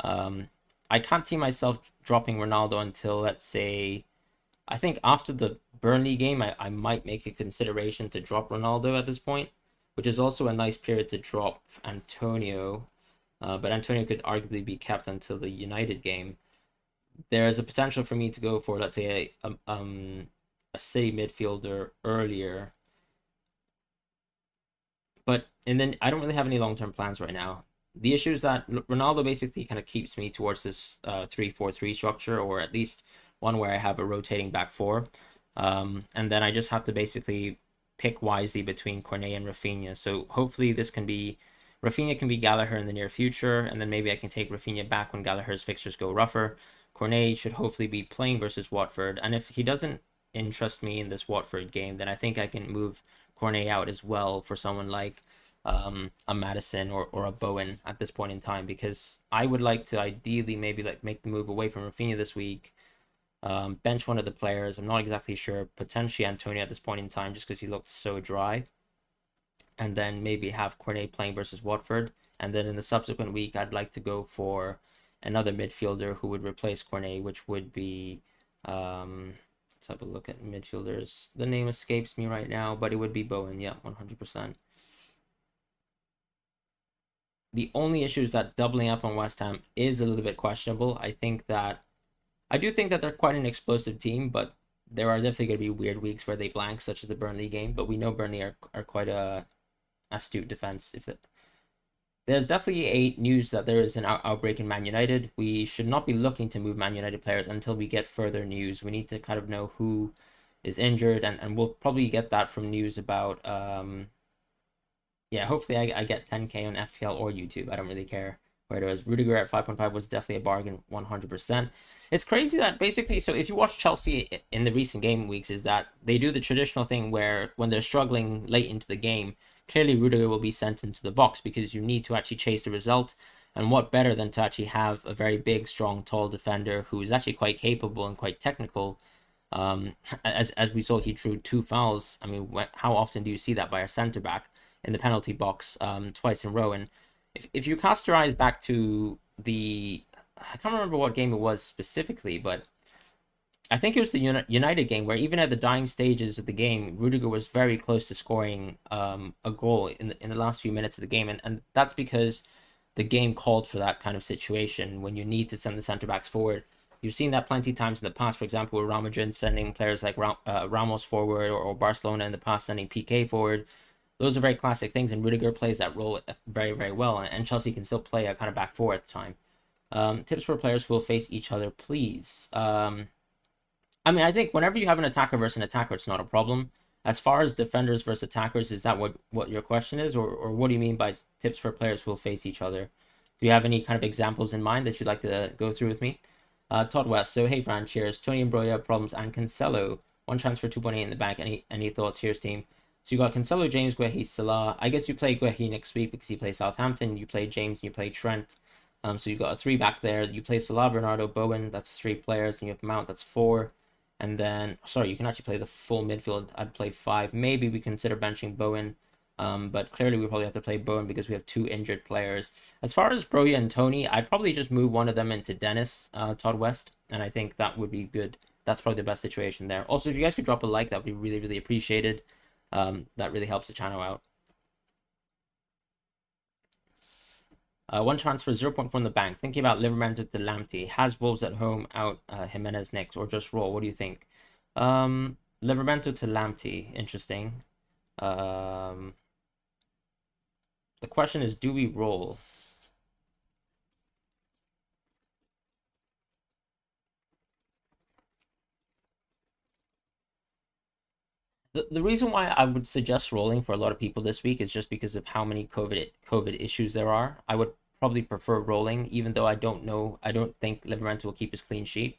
S1: I can't see myself dropping Ronaldo until, let's say, I think after the Burnley game, I might make a consideration to drop Ronaldo at this point, which is also a nice period to drop Antonio. But Antonio could arguably be kept until the United game. There's a potential for me to go for, let's say, a City midfielder earlier. And then I don't really have any long-term plans right now. The issue is that Ronaldo basically kind of keeps me towards this 3-4-3 structure, or at least one where I have a rotating back four. And then I just have to basically pick wisely between Cornet and Rafinha. So hopefully this can be Rafinha can be Gallagher in the near future, and then maybe I can take Rafinha back when Gallagher's fixtures go rougher. Cornet should hopefully be playing versus Watford, and if he doesn't interest me in this Watford game, then I think I can move Cornet out as well for someone like a Madison or a Bowen at this point in time, because I would like to ideally maybe like make the move away from Rafinha this week, bench one of the players. I'm not exactly sure. Potentially Antonio at this point in time, just because he looked so dry, and then maybe have Cornet playing versus Watford. And then in the subsequent week, I'd like to go for another midfielder who would replace Cornet, which would be let's have a look at midfielders. The name escapes me right now, but it would be Bowen. Yeah, 100%. The only issue is that doubling up on West Ham is a little bit questionable. I do think that they're quite an explosive team, but there are definitely going to be weird weeks where they blank, such as the Burnley game. But we know Burnley are quite a astute defense. If it, There's definitely a news that there is an outbreak in Man United. We should not be looking to move Man United players until we get further news. We need to kind of know who is injured, and we'll probably get that from news about yeah, hopefully I get 10K on FPL or YouTube. I don't really care where it was. Rudiger at 5.5 was definitely a bargain, 100%. It's crazy that basically, so if you watch Chelsea in the recent game weeks, is that they do the traditional thing where when they're struggling late into the game, clearly Rudiger will be sent into the box because you need to actually chase the result. And what better than to actually have a very big, strong, tall defender who is actually quite capable and quite technical. As we saw, he drew two fouls. I mean, how often do you see that by a centre back in the penalty box twice in a row? And if you cast your eyes back to I can't remember what game it was specifically, but I think it was the United game where even at the dying stages of the game, Rudiger was very close to scoring a goal in the last few minutes of the game, and that's because the game called for that kind of situation when you need to send the centre backs forward. You've seen that plenty of times in the past. For example, with Real Madrid sending players like Ramos forward, or Barcelona in the past sending PK forward. Those are very classic things, and Rudiger plays that role very, very well. And Chelsea can still play a kind of back four at the time. Tips for players who will face each other, please. I mean, I think whenever you have an attacker versus an attacker, it's not a problem. As far as defenders versus attackers, is that what your question is, or what do you mean by tips for players who will face each other? Do you have any kind of examples in mind that you'd like to go through with me? Todd West. So hey, Fran, cheers. Tony Embroya, problems, and Cancelo. One transfer, 2.8 in the bank. Any thoughts? Here's team. So you got Cancelo, James, Guehi, Salah. I guess you play Guehi next week because he plays Southampton. You play James and you play Trent. So you got a three back there. You play Salah, Bernardo, Bowen. That's three players. And you have Mount. That's four. And then, sorry, you can actually play the full midfield. I'd play five. Maybe we consider benching Bowen. But clearly we probably have to play Bowen because we have two injured players. As far as Broja and Tony, I'd probably just move one of them into Dennis, Todd West. And I think that would be good. That's probably the best situation there. Also, if you guys could drop a like, that would be really, really appreciated. That really helps the channel out. One transfer, 0.4 in the bank. Thinking about Liverpool to Lamptey. Has Wolves at home, out Jimenez next, or just roll? What do you think? Liverpool to Lamptey. Interesting. The question is, do we roll? The reason why I would suggest rolling for a lot of people this week is just because of how many COVID issues there are. I would probably prefer rolling, even though I don't think Liverpool will keep his clean sheet.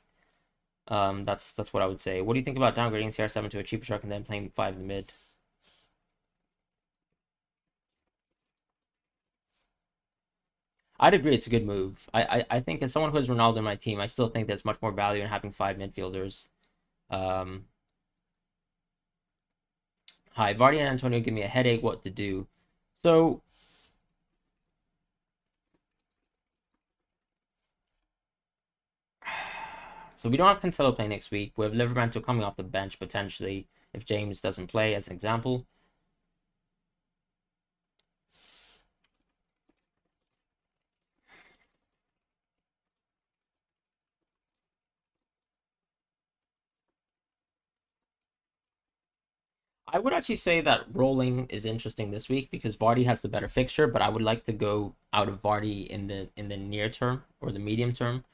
S1: That's what I would say. What do you think about downgrading CR7 to a cheaper truck and then playing five in the mid? I'd agree it's a good move. I think as someone who has Ronaldo in my team, I still think there's much more value in having five midfielders. Um, Hi, Vardy and Antonio give me a headache what to do. So so we don't have Cancelo playing next week. We have Liverpool coming off the bench potentially if James doesn't play, as an example. I would actually say that rolling is interesting this week because Vardy has the better fixture, but I would like to go out of Vardy in the near term or the medium term,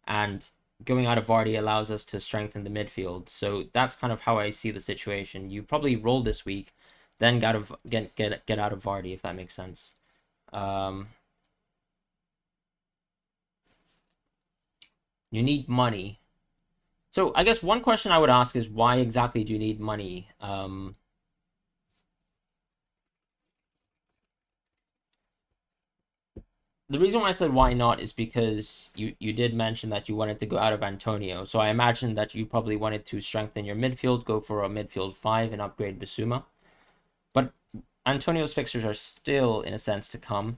S1: and going out of Vardy allows us to strengthen the midfield. So that's kind of how I see the situation. You probably roll this week, then get out of Vardy if that makes sense. Um, you need money. So I guess one question I would ask is why exactly do you need money? The reason why I said why not is because you did mention that you wanted to go out of Antonio. So I imagine that you probably wanted to strengthen your midfield, go for a midfield five and upgrade Bissouma. But Antonio's fixtures are still, in a sense, to come.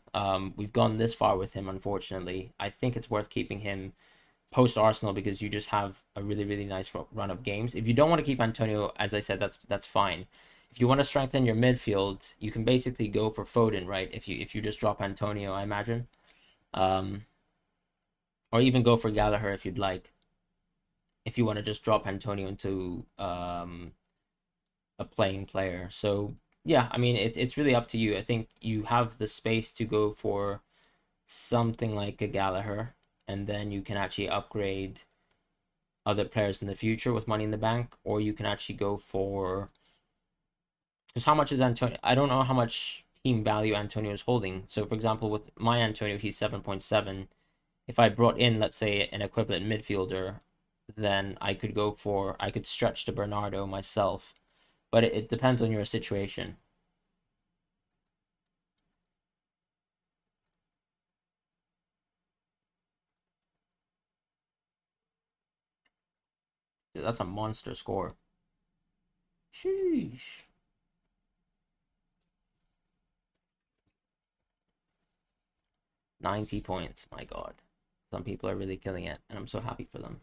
S1: We've gone this far with him, unfortunately. I think it's worth keeping him post Arsenal because you just have a really, really nice run of games. If you don't want to keep Antonio, as I said, that's fine. If you want to strengthen your midfield, you can basically go for Foden, right? If you just drop Antonio, I imagine, um, or even go for Gallagher if you'd like. If you want to just drop Antonio into a playing player, so yeah, I mean it's really up to you. I think you have the space to go for something like a Gallagher, and then you can actually upgrade other players in the future with money in the bank, or you can actually go for because how much is Antonio? I don't know how much team value Antonio is holding. So for example, with my Antonio, he's 7.7. If I brought in, let's say, an equivalent midfielder, then I could stretch to Bernardo myself. But it depends on your situation. That's a monster score. Sheesh. 90 points. My God. Some people are really killing it, and I'm so happy for them.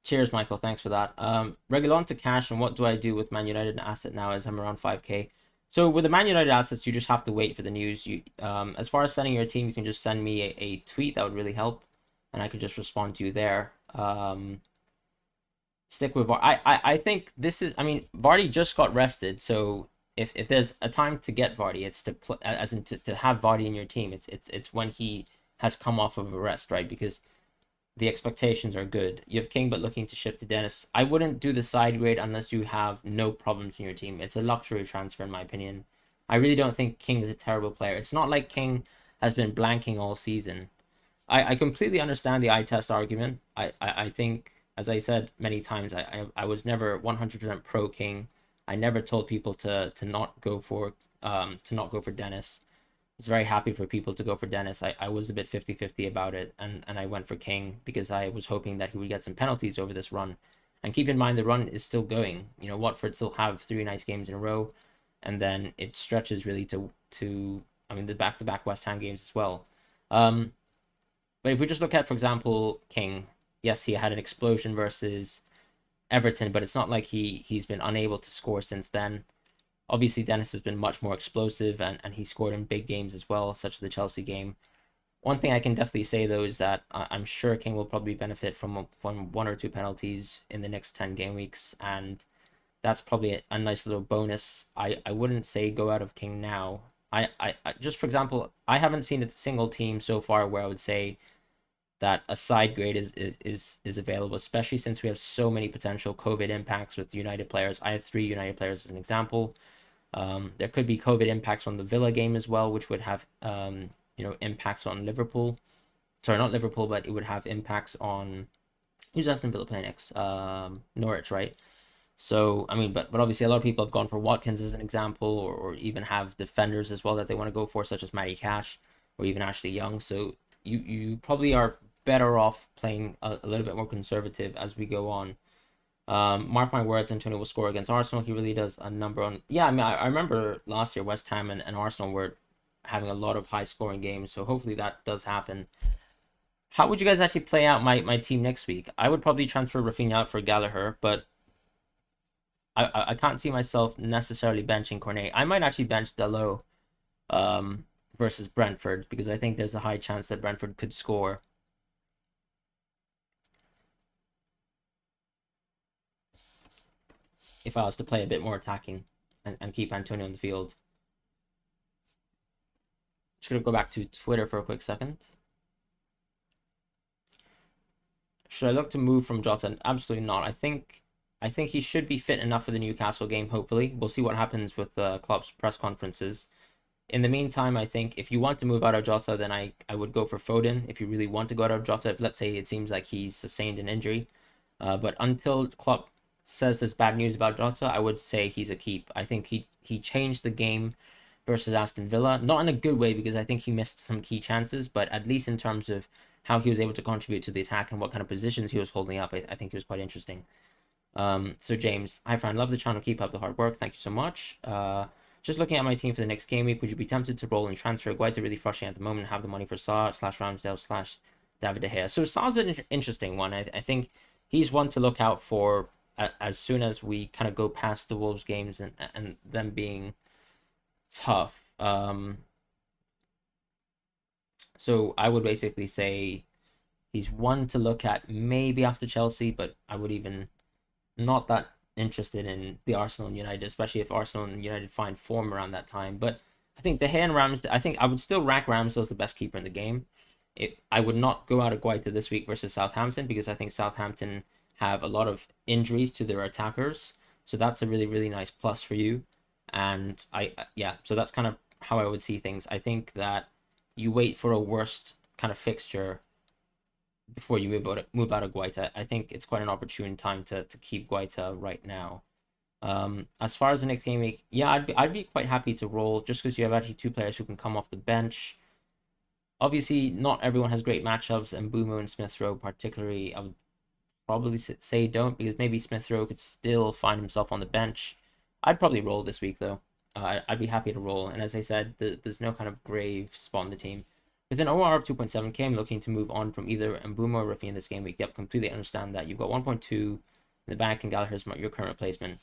S1: Cheers, Michael. Thanks for that. Regular on to cash, and what do I do with Man United asset now as I'm around 5K? So with the Man United assets, you just have to wait for the news. As far as sending your team, you can just send me a tweet. That would really help, and I could just respond to you there. Stick with I think this is. I mean, Vardy just got rested, so if there's a time to get Vardy, it's to play, as in to have Vardy in your team. It's when he has come off of a rest, right? Because the expectations are good. You have King, but looking to shift to Dennis. I wouldn't do the side grade unless you have no problems in your team. It's a luxury transfer, in my opinion. I really don't think King is a terrible player. It's not like King has been blanking all season. I completely understand the eye test argument. I think, as I said many times, I was never 100% pro King. I never told people to not go for Dennis. I was very happy for people to go for Dennis. I was a bit 50-50 about it, and I went for King because I was hoping that he would get some penalties over this run. And keep in mind the run is still going. You know, Watford still have 3 nice games in a row, and then it stretches really to I mean the back-to-back West Ham games as well. Um, but if we just look at, for example, King, yes, he had an explosion versus Everton, but it's not like he's been unable to score since then. Obviously, Dennis has been much more explosive, and he scored in big games as well, such as the Chelsea game. One thing I can definitely say though is that I'm sure King will probably benefit from 1 or 2 penalties in the next 10 game weeks, and that's probably a nice little bonus. I wouldn't say go out of King now. I just for example, I haven't seen a single team so far where I would say that a side grade is available, especially since we have so many potential COVID impacts with United players. I have 3 United players as an example. There could be COVID impacts on the Villa game as well, which would have impacts on Liverpool. Sorry, not Liverpool, but it would have impacts on who's Aston Villa playing next? Norwich, right? So I mean, but obviously a lot of people have gone for Watkins as an example, or even have defenders as well that they want to go for, such as Matty Cash or even Ashley Young. So you probably are better off playing a little bit more conservative as we go on. Mark my words, Antonio will score against Arsenal. He really does a number on. Yeah, I mean, I remember last year West Ham and Arsenal were having a lot of high scoring games, so hopefully that does happen. How would you guys actually play out my team next week? I would probably transfer Rafinha out for Gallagher, but I can't see myself necessarily benching Cornet. I might actually bench Dalot versus Brentford because I think there's a high chance that Brentford could score. if I was to play a bit more attacking and keep Antonio on the field. Just gonna go back to Twitter for a quick second. Should I look to move from Jota? Absolutely not. I think he should be fit enough for the Newcastle game. Hopefully, we'll see what happens with the Klopp's press conferences. In the meantime, I think if you want to move out of Jota, then I would go for Foden. If you really want to go out of Jota, if let's say it seems like he's sustained an injury, but until Klopp says this bad news about Jota, I would say he's a keep. I think he changed the game versus Aston Villa, not in a good way because I think he missed some key chances, but at least in terms of how he was able to contribute to the attack and what kind of positions he was holding up, I think it was quite interesting. So James, hi Fran, love the channel, keep up the hard work, thank you so much. Just looking at my team for the next game week, would you be tempted to roll and transfer Guaita? Really frustrating at the moment, have the money for Saw slash Ramsdale slash David De Gea. So Saw's an interesting one. I think he's one to look out for as soon as we kind of go past the Wolves games and them being tough. So I would basically say he's one to look at maybe after Chelsea, but I would even not that interested in the Arsenal and United, especially if Arsenal and United find form around that time. But I think De Gea and Ramsdale, I think I would still rank Ramsdale as the best keeper in the game. I would not go out of Guaita this week versus Southampton because I think Southampton have a lot of injuries to their attackers. So that's a really, really nice plus for you. And yeah, so that's kind of how I would see things. I think that you wait for a worst kind of fixture before you move out of Guaita. I think it's quite an opportune time to keep Guaita right now. As far as the next game week, yeah, I'd be quite happy to roll just because you have actually two players who can come off the bench. Obviously, not everyone has great matchups, and Boomo and Smith Rowe particularly, I would probably say don't because maybe Smith Rowe could still find himself on the bench. I'd probably roll this week though. I'd be happy to roll, and as I said, there's no kind of grave spot in the team. With an OR of 2.7k, I'm looking to move on from either Mbumo or Rafinha in this game week. Yep, completely understand that. You've got 1.2 in the bank, and Gallagher's your current replacement.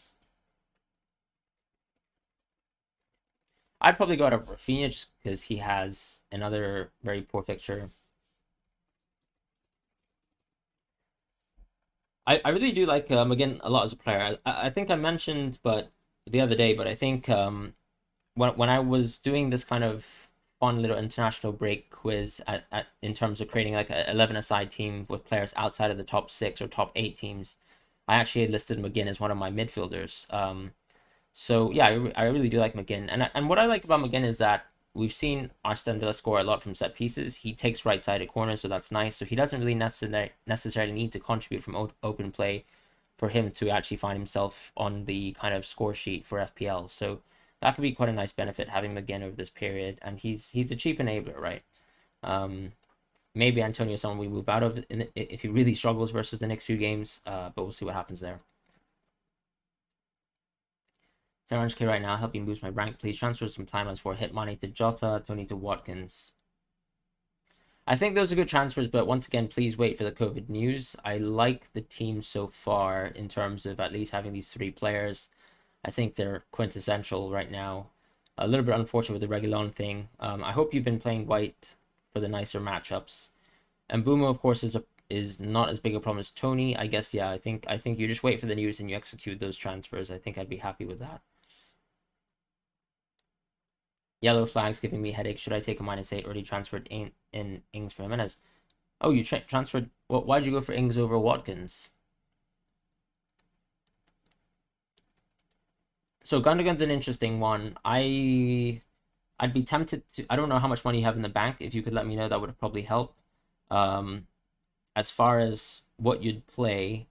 S1: I'd probably go out of Rafinha just because he has another very poor fixture. I really do like again a lot as a player. I think I mentioned but the other day, but I think when I was doing this kind of fun little international break quiz in terms of creating like a 11-a-side team with players outside of the top 6 or top 8 teams, I actually listed McGinn as one of my midfielders. So yeah, I really do like McGinn, and what I like about McGinn is that we've seen Aston Villa score a lot from set pieces. He takes right-sided corners, so that's nice. So he doesn't really necessarily need to contribute from open play for him to actually find himself on the kind of score sheet for FPL. So that could be quite a nice benefit having McGinn over this period, and he's a cheap enabler, right? Maybe Antonio is someone we move out of if he really struggles versus the next few games, but we'll see what happens there. 700k right now, help you boost my rank. Please transfer some timelines for Hitmoney to Jota, Tony to Watkins. I think those are good transfers, but once again, please wait for the COVID news. I like the team so far in terms of at least having these 3 players. I think they're quintessential right now. A little bit unfortunate with the Reguilon thing. I hope you've been playing white for the nicer matchups. And Bumo, of course, is not as big a problem as Tony. I guess yeah. I think you just wait for the news and you execute those transfers. I think I'd be happy with that. Yellow flags giving me headaches. Should I take a -8? Already transferred in Ings for Jimenez. Oh, you transferred. Well, why'd you go for Ings over Watkins? So Gundogan's an interesting one. I'd be tempted to. I don't know how much money you have in the bank. If you could let me know, that would probably help. Um, as far as what you'd play,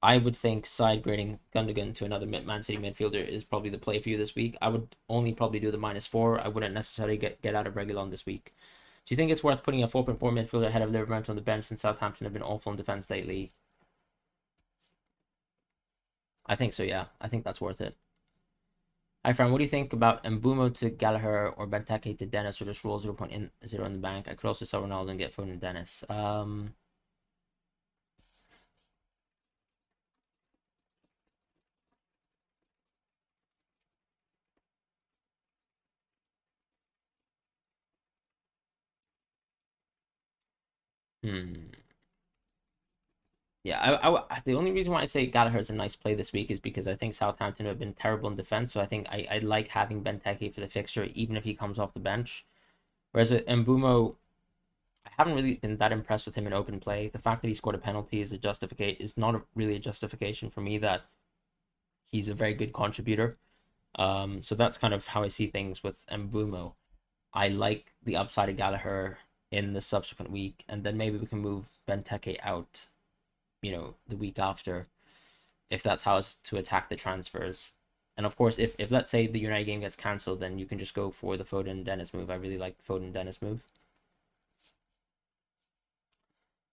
S1: I would think side grading Gundogan to another Man City midfielder is probably the play for you this week. I would only probably do the -4. I wouldn't necessarily get out of Reguilon this week. Do you think it's worth putting a 4.4 midfielder ahead of Liverpool on the bench since Southampton have been awful in defense lately? I think so, yeah. I think that's worth it. Hi, Fran. What do you think about Mbumo to Gallagher or Benteke to Dennis or just roll 0.0 in the bank? I could also sell Ronaldo and get Foden and Dennis. Hmm. Yeah, the only reason why I say Gallagher's a nice play this week is because I think Southampton have been terrible in defense. So I think I like having Benteke for the fixture, even if he comes off the bench. Whereas with Mbumo, I haven't really been that impressed with him in open play. The fact that he scored a penalty is not really a justification for me that he's a very good contributor. So that's kind of how I see things with Mbumo. I like the upside of Gallagher in the subsequent week, and then maybe we can move Benteke out, the week after, if that's how it's to attack the transfers. And of course, if let's say the United game gets cancelled, then you can just go for the Foden Dennis move. I really like the Foden Dennis move.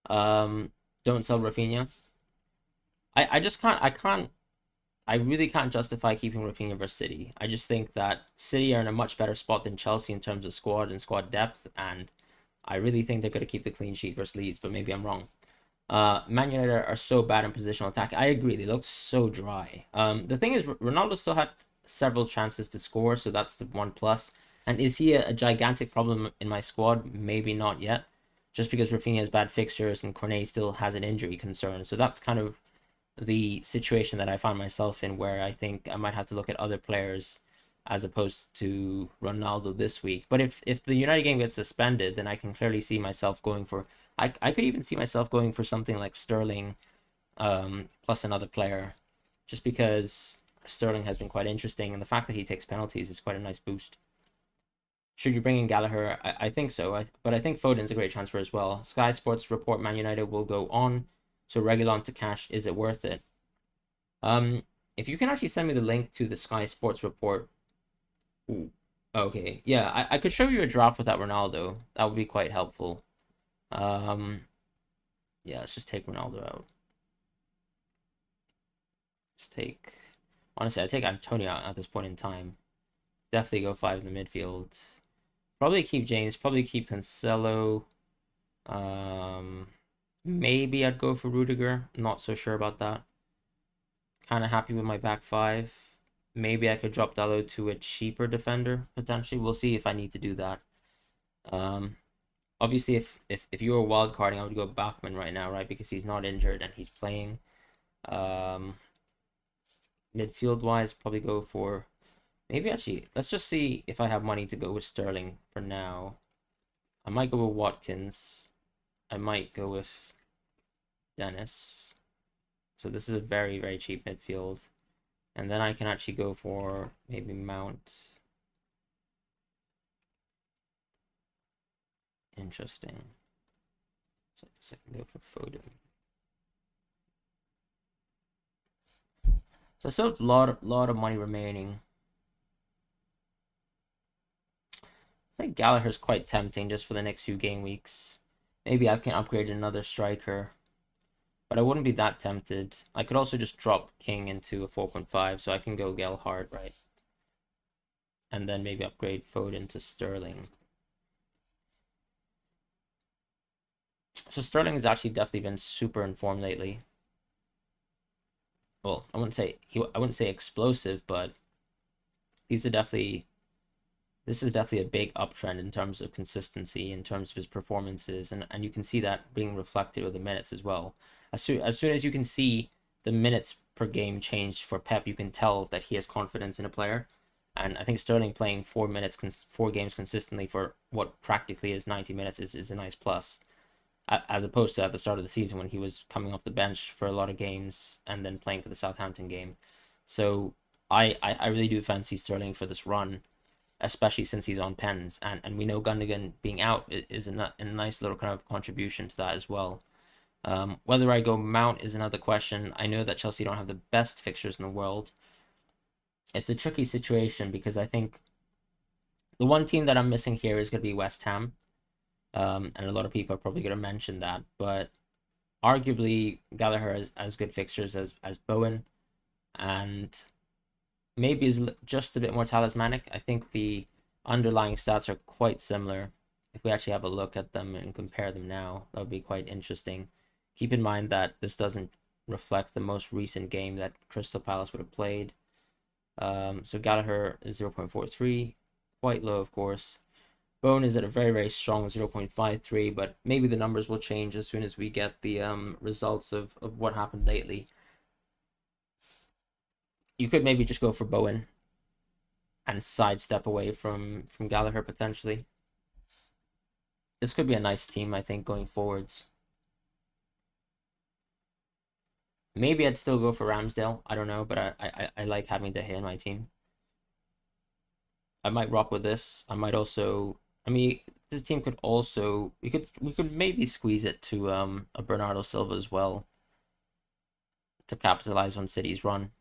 S1: Don't sell Rafinha. I just can't I really can't justify keeping Rafinha versus City. I just think that City are in a much better spot than Chelsea in terms of squad and squad depth, and I really think they're going to keep the clean sheet versus Leeds, but maybe I'm wrong. Man United are so bad in positional attack. I agree, they look so dry. The thing is, Ronaldo still had several chances to score, so that's the one plus. And is he a gigantic problem in my squad? Maybe not yet, just because Rafinha has bad fixtures and Cornet still has an injury concern. So that's kind of the situation that I find myself in, where I think I might have to look at other players as opposed to Ronaldo this week. But if the United game gets suspended, then I can clearly see myself going for. I could even see myself going for something like Sterling, plus another player, just because Sterling has been quite interesting, and the fact that he takes penalties is quite a nice boost. Should you bring in Gallagher? I think so. But I think Foden's a great transfer as well. Sky Sports report Man United will go on. So Reguilon to cash, is it worth it? If you can actually send me the link to the Sky Sports report. Ooh, okay, yeah, I could show you a draft without Ronaldo. That would be quite helpful. Yeah, let's just take Ronaldo out. Let's take, honestly, I take Antonio out at this point in time. Definitely go 5 in the midfield. Probably keep James. Probably keep Cancelo. Maybe I'd go for Rudiger. Not so sure about that. Kind of happy with my back 5. Maybe I could drop Dalot to a cheaper defender, potentially. We'll see if I need to do that. Obviously, if you were wild carding, I would go Bachmann right now, right? Because he's not injured and he's playing. Midfield-wise, probably go for... Maybe actually, let's just see if I have money to go with Sterling for now. I might go with Watkins. I might go with Dennis. So this is a very, very cheap midfield. And then I can actually go for maybe Mount. Interesting. So I can go for Foden. So I still have a lot of money remaining. I think Gallagher's quite tempting just for the next few game weeks. Maybe I can upgrade another striker, but I wouldn't be that tempted. I could also just drop King into a 4.5, so I can go Gelhardt, right? And then maybe upgrade Foden to Sterling. So Sterling has actually definitely been super informed lately. Well, I wouldn't say explosive, but these are definitely this is definitely a big uptrend in terms of consistency, in terms of his performances, and you can see that being reflected with the minutes as well. As soon as you can see the minutes per game change for Pep, you can tell that he has confidence in a player. And I think Sterling playing 4 games consistently for what practically is 90 minutes is a nice plus, as opposed to at the start of the season when he was coming off the bench for a lot of games and then playing for the Southampton game. So I really do fancy Sterling for this run, especially since he's on pens, and we know Gundogan being out is a nice little kind of contribution to that as well. Whether I go Mount is another question. I know that Chelsea don't have the best fixtures in the world. It's a tricky situation because I think the one team that I'm missing here is going to be West Ham, and a lot of people are probably going to mention that, but arguably Gallagher has as good fixtures as Bowen, and maybe is just a bit more talismanic. I think the underlying stats are quite similar. If we actually have a look at them and compare them now, that would be quite interesting. Keep in mind that this doesn't reflect the most recent game that Crystal Palace would have played. So Gallagher is 0.43, quite low, of course. Bone is at a very strong 0.53, but maybe the numbers will change as soon as we get the results of what happened lately. You could maybe just go for Bowen and sidestep away from Gallagher potentially. This could be a nice team, I think, going forwards. Maybe I'd still go for Ramsdale. I don't know, but I like having De Gea in my team. I might rock with this. I might also. I mean, this team could also we could maybe squeeze it to a Bernardo Silva as well to capitalize on City's run.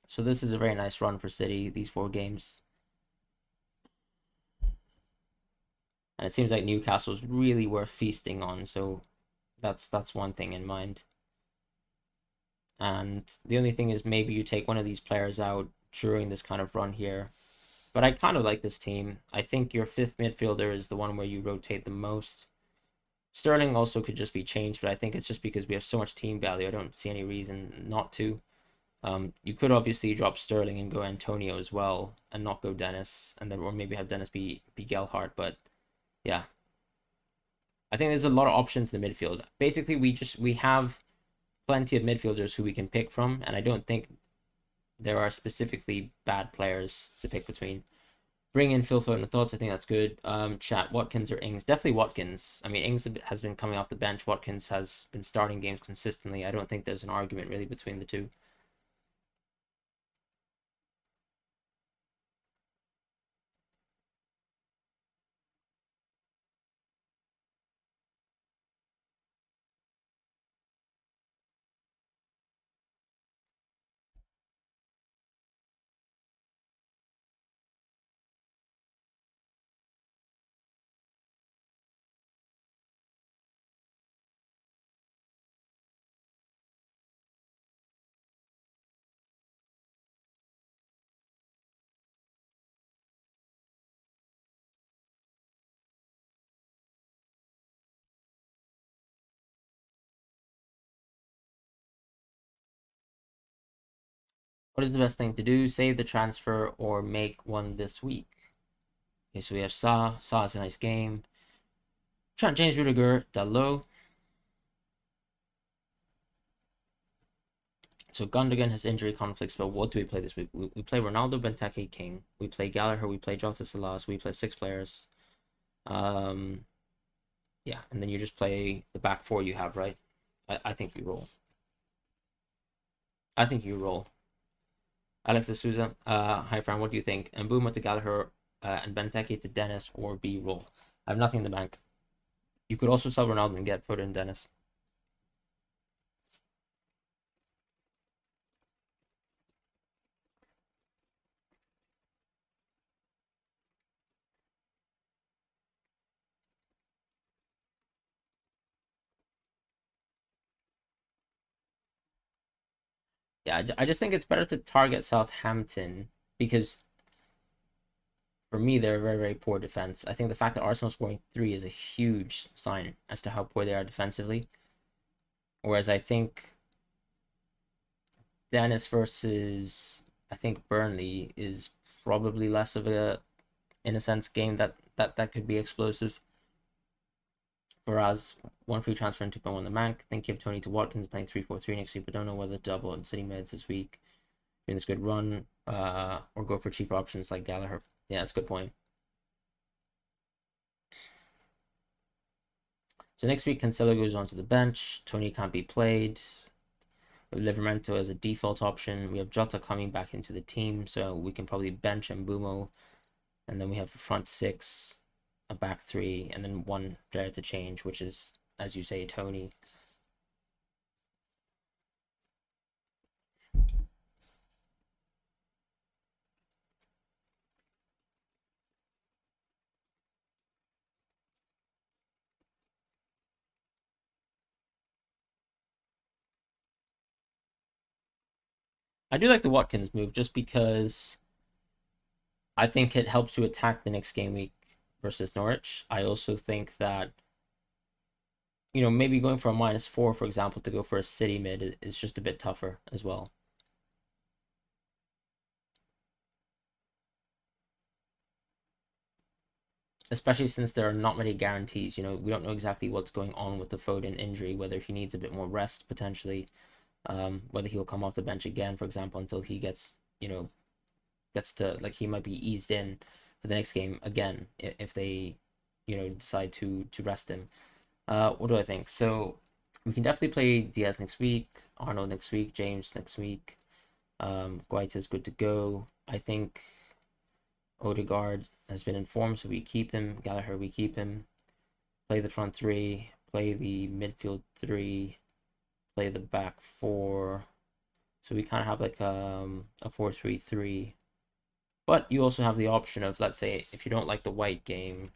S1: So this is a very nice run for City. These 4 games, and it seems like Newcastle's really worth feasting on. So that's one thing in mind. And the only thing is maybe you take one of these players out during this kind of run here. But I kind of like this team. I think your 5th midfielder is the one where you rotate the most. Sterling also could just be changed, but I think it's just because we have so much team value. I don't see any reason not to. You could obviously drop Sterling and go Antonio as well, and not go Dennis, and then or maybe have Dennis be Gelhardt. But yeah, I think there's a lot of options in the midfield. Basically, we have plenty of midfielders who we can pick from, and I don't think there are specifically bad players to pick between. Bring in Phil Foden thoughts. I think that's good. Chat, Watkins or Ings? Definitely Watkins. I mean, Ings has been coming off the bench. Watkins has been starting games consistently. I don't think there's an argument really between the two. What is the best thing to do? Save the transfer or make one this week? Okay, so we have Sa. Sa is a nice game. Trent, James Rudiger, Dalot. So Gundogan has injury conflicts, but what do we play this week? We play Ronaldo, Benteke, King. We play Gallagher. We play Jota Salah. So we play 6 players. Yeah, and then you just play the back 4 you have, right? I think you roll. I think you roll. Alex de Souza, hi Fran, what do you think? Mbuma to Gallagher and Benteke to Dennis or B roll? I have nothing in the bank. You could also sell Ronaldo and get Foden and Dennis. Yeah, I just think it's better to target Southampton because for me they're a very poor defense. I think the fact that Arsenal scoring 3 is a huge sign as to how poor they are defensively. Whereas I think Dennis versus I think Burnley is probably less of a in a sense game that could be explosive. For us, 1 free transfer and 2.1 the bank. Think you have Tony to Watkins playing 3-4-3 next week, but don't know whether to double and City Meds this week during this good run, or go for cheaper options like Gallagher. Yeah, that's a good point. So next week, Cancelo goes onto the bench. Tony can't be played. We have Livramento as a default option. We have Jota coming back into the team, so we can probably bench Mbumo. And then we have the front 6, a back 3, and then 1 player to change, which is, as you say, Tony. I do like the Watkins move just because I think it helps you attack the next game week versus Norwich. I also think that, maybe going for a -4, for example, to go for a City mid is just a bit tougher as well. especially since there are not many guarantees. We don't know exactly what's going on with the Foden injury, whether he needs a bit more rest potentially, whether he'll come off the bench again, for example, until he gets to, like, he might be eased in for the next game again if they decide to rest him. What do I think? So we can definitely play Diaz next week, Arnold next week, James next week. Guaita's good to go. I think Odegaard has been informed, so we keep him. Gallagher, we keep him. Play the front three, play the midfield three, play the back four. So we kind of have like a 4-3-3. But you also have the option of, let's say, if you don't like the white game.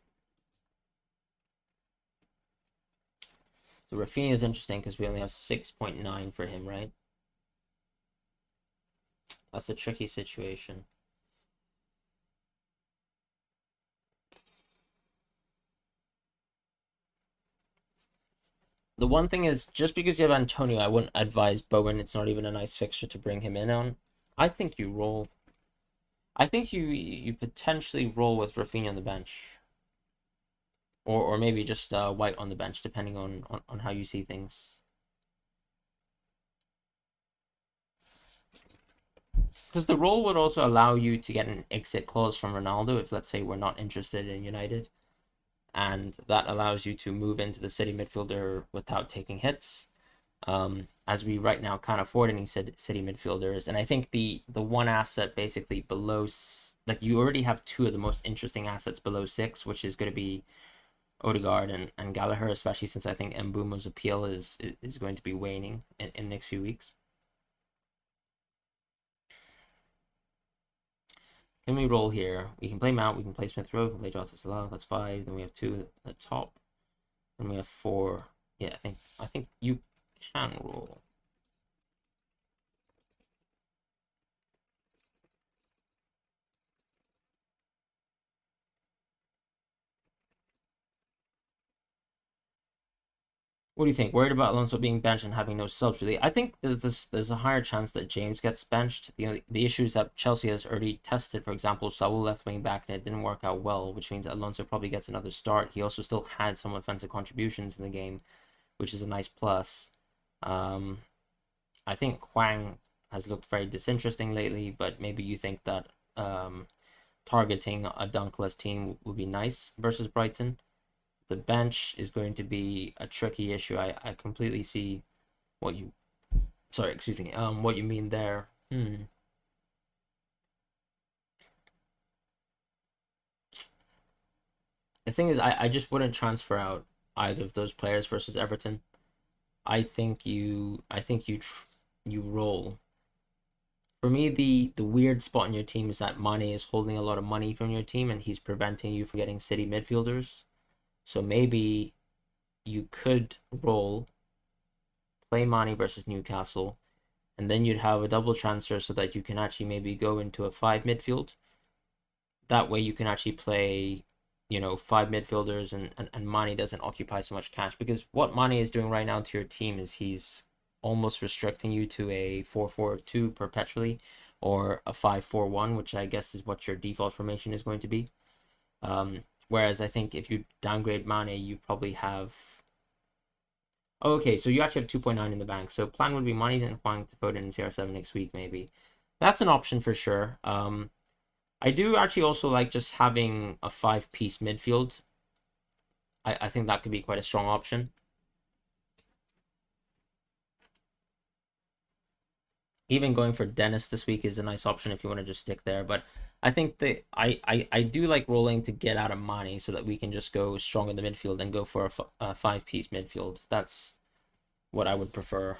S1: So Rafinha is interesting because we only have 6.9 for him, right? That's a tricky situation. The one thing is, just because you have Antonio, I wouldn't advise Bowen. It's not even a nice fixture to bring him in on. I think you roll. I think you potentially roll with Rafinha on the bench. Or maybe just White on the bench, depending on how you see things. Because the roll would also allow you to get an exit clause from Ronaldo if, let's say, we're not interested in United. And that allows you to move into the City midfielder without taking hits. As we right now can't afford any City midfielders. And I think the one asset basically below, like, you already have two of the most interesting assets below 6, which is going to be Odegaard and Gallagher, especially since I think Mbeumo's appeal is going to be waning in the next few weeks. Can we roll here? We can play Mount, we can play Smith Rowe, we can play Jota Salah, that's 5. Then we have 2 at the top. And we have 4. Yeah, I think you can roll. What do you think? Worried about Alonso being benched and having no subs, really? I think there's a higher chance that James gets benched. The issue is that Chelsea has already tested, for example, Saul left wing back, and it didn't work out well, which means Alonso probably gets another start. He also still had some offensive contributions in the game, which is a nice plus. I think Hwang has looked very disinteresting lately, but maybe you think that targeting a dunkless team would be nice versus Brighton. The bench is going to be a tricky issue. I completely see what you what you mean there. The thing is, I just wouldn't transfer out either of those players versus Everton. I think you roll. For me, the weird spot in your team is that Mane is holding a lot of money from your team and he's preventing you from getting City midfielders. So maybe you could roll, play Mane versus Newcastle, and then you'd have a double transfer so that you can actually maybe go into a 5 midfield. That way you can actually play, 5 midfielders, and Mane doesn't occupy so much cash. Because what Mane is doing right now to your team is he's almost restricting you to a 4-4-2 perpetually, or a 5-4-1, which I guess is what your default formation is going to be. Whereas I think if you downgrade Mane, you probably have... Oh, okay, so you actually have 2.9 in the bank. So plan would be Mane, then Hwang to Foden and CR7 next week, maybe. That's an option for sure. I do actually also like just having a 5-piece midfield. I think that could be quite a strong option. Even going for Dennis this week is a nice option if you want to just stick there. But I think that I do like rolling to get out of Mane so that we can just go strong in the midfield and go for a 5-piece midfield. That's what I would prefer.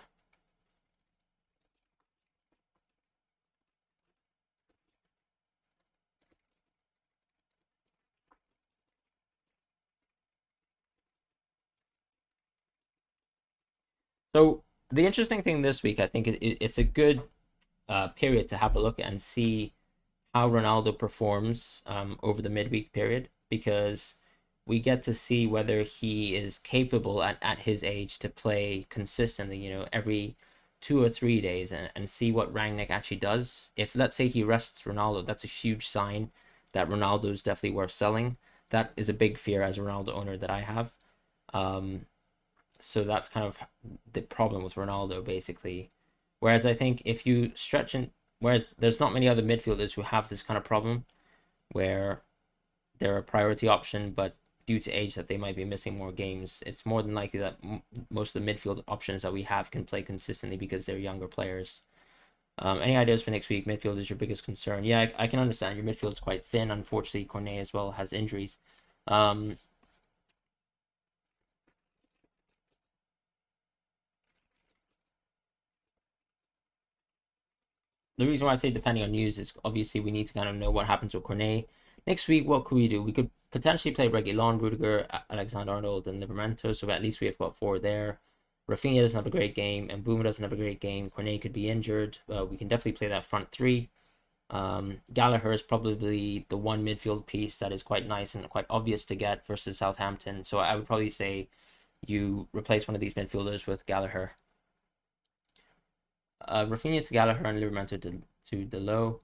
S1: So the interesting thing this week, I think it's a good period to have a look and see how Ronaldo performs over the midweek period, because we get to see whether he is capable at his age to play consistently, every 2 or 3 days, and see what Rangnick actually does. If, let's say, he rests Ronaldo, that's a huge sign that Ronaldo is definitely worth selling. that is a big fear as a Ronaldo owner that I have. Um, so that's kind of the problem with Ronaldo, basically. Whereas I think if you stretch in, whereas there's not many other midfielders who have this kind of problem where they're a priority option, but due to age that they might be missing more games, it's more than likely that most of the midfield options that we have can play consistently because they're younger players. Any ideas for next week? Midfield is your biggest concern. Yeah, I can understand. Your midfield's quite thin. Unfortunately, Cornet as well has injuries. Um, the reason why I say depending on news is obviously we need to kind of know what happens with Cornet. Next week, what could we do? We could potentially play Reguilon, Rudiger, Alexander Arnold, and Livramento. So at least we have got 4 there. Rafinha doesn't have a great game, and Boomer doesn't have a great game. Cornet could be injured. We can definitely play that front 3. Gallagher is probably the one midfield piece that is quite nice and quite obvious to get versus Southampton. So I would probably say you replace one of these midfielders with Gallagher. Rafinha to Gallagher and Livramento to Delo.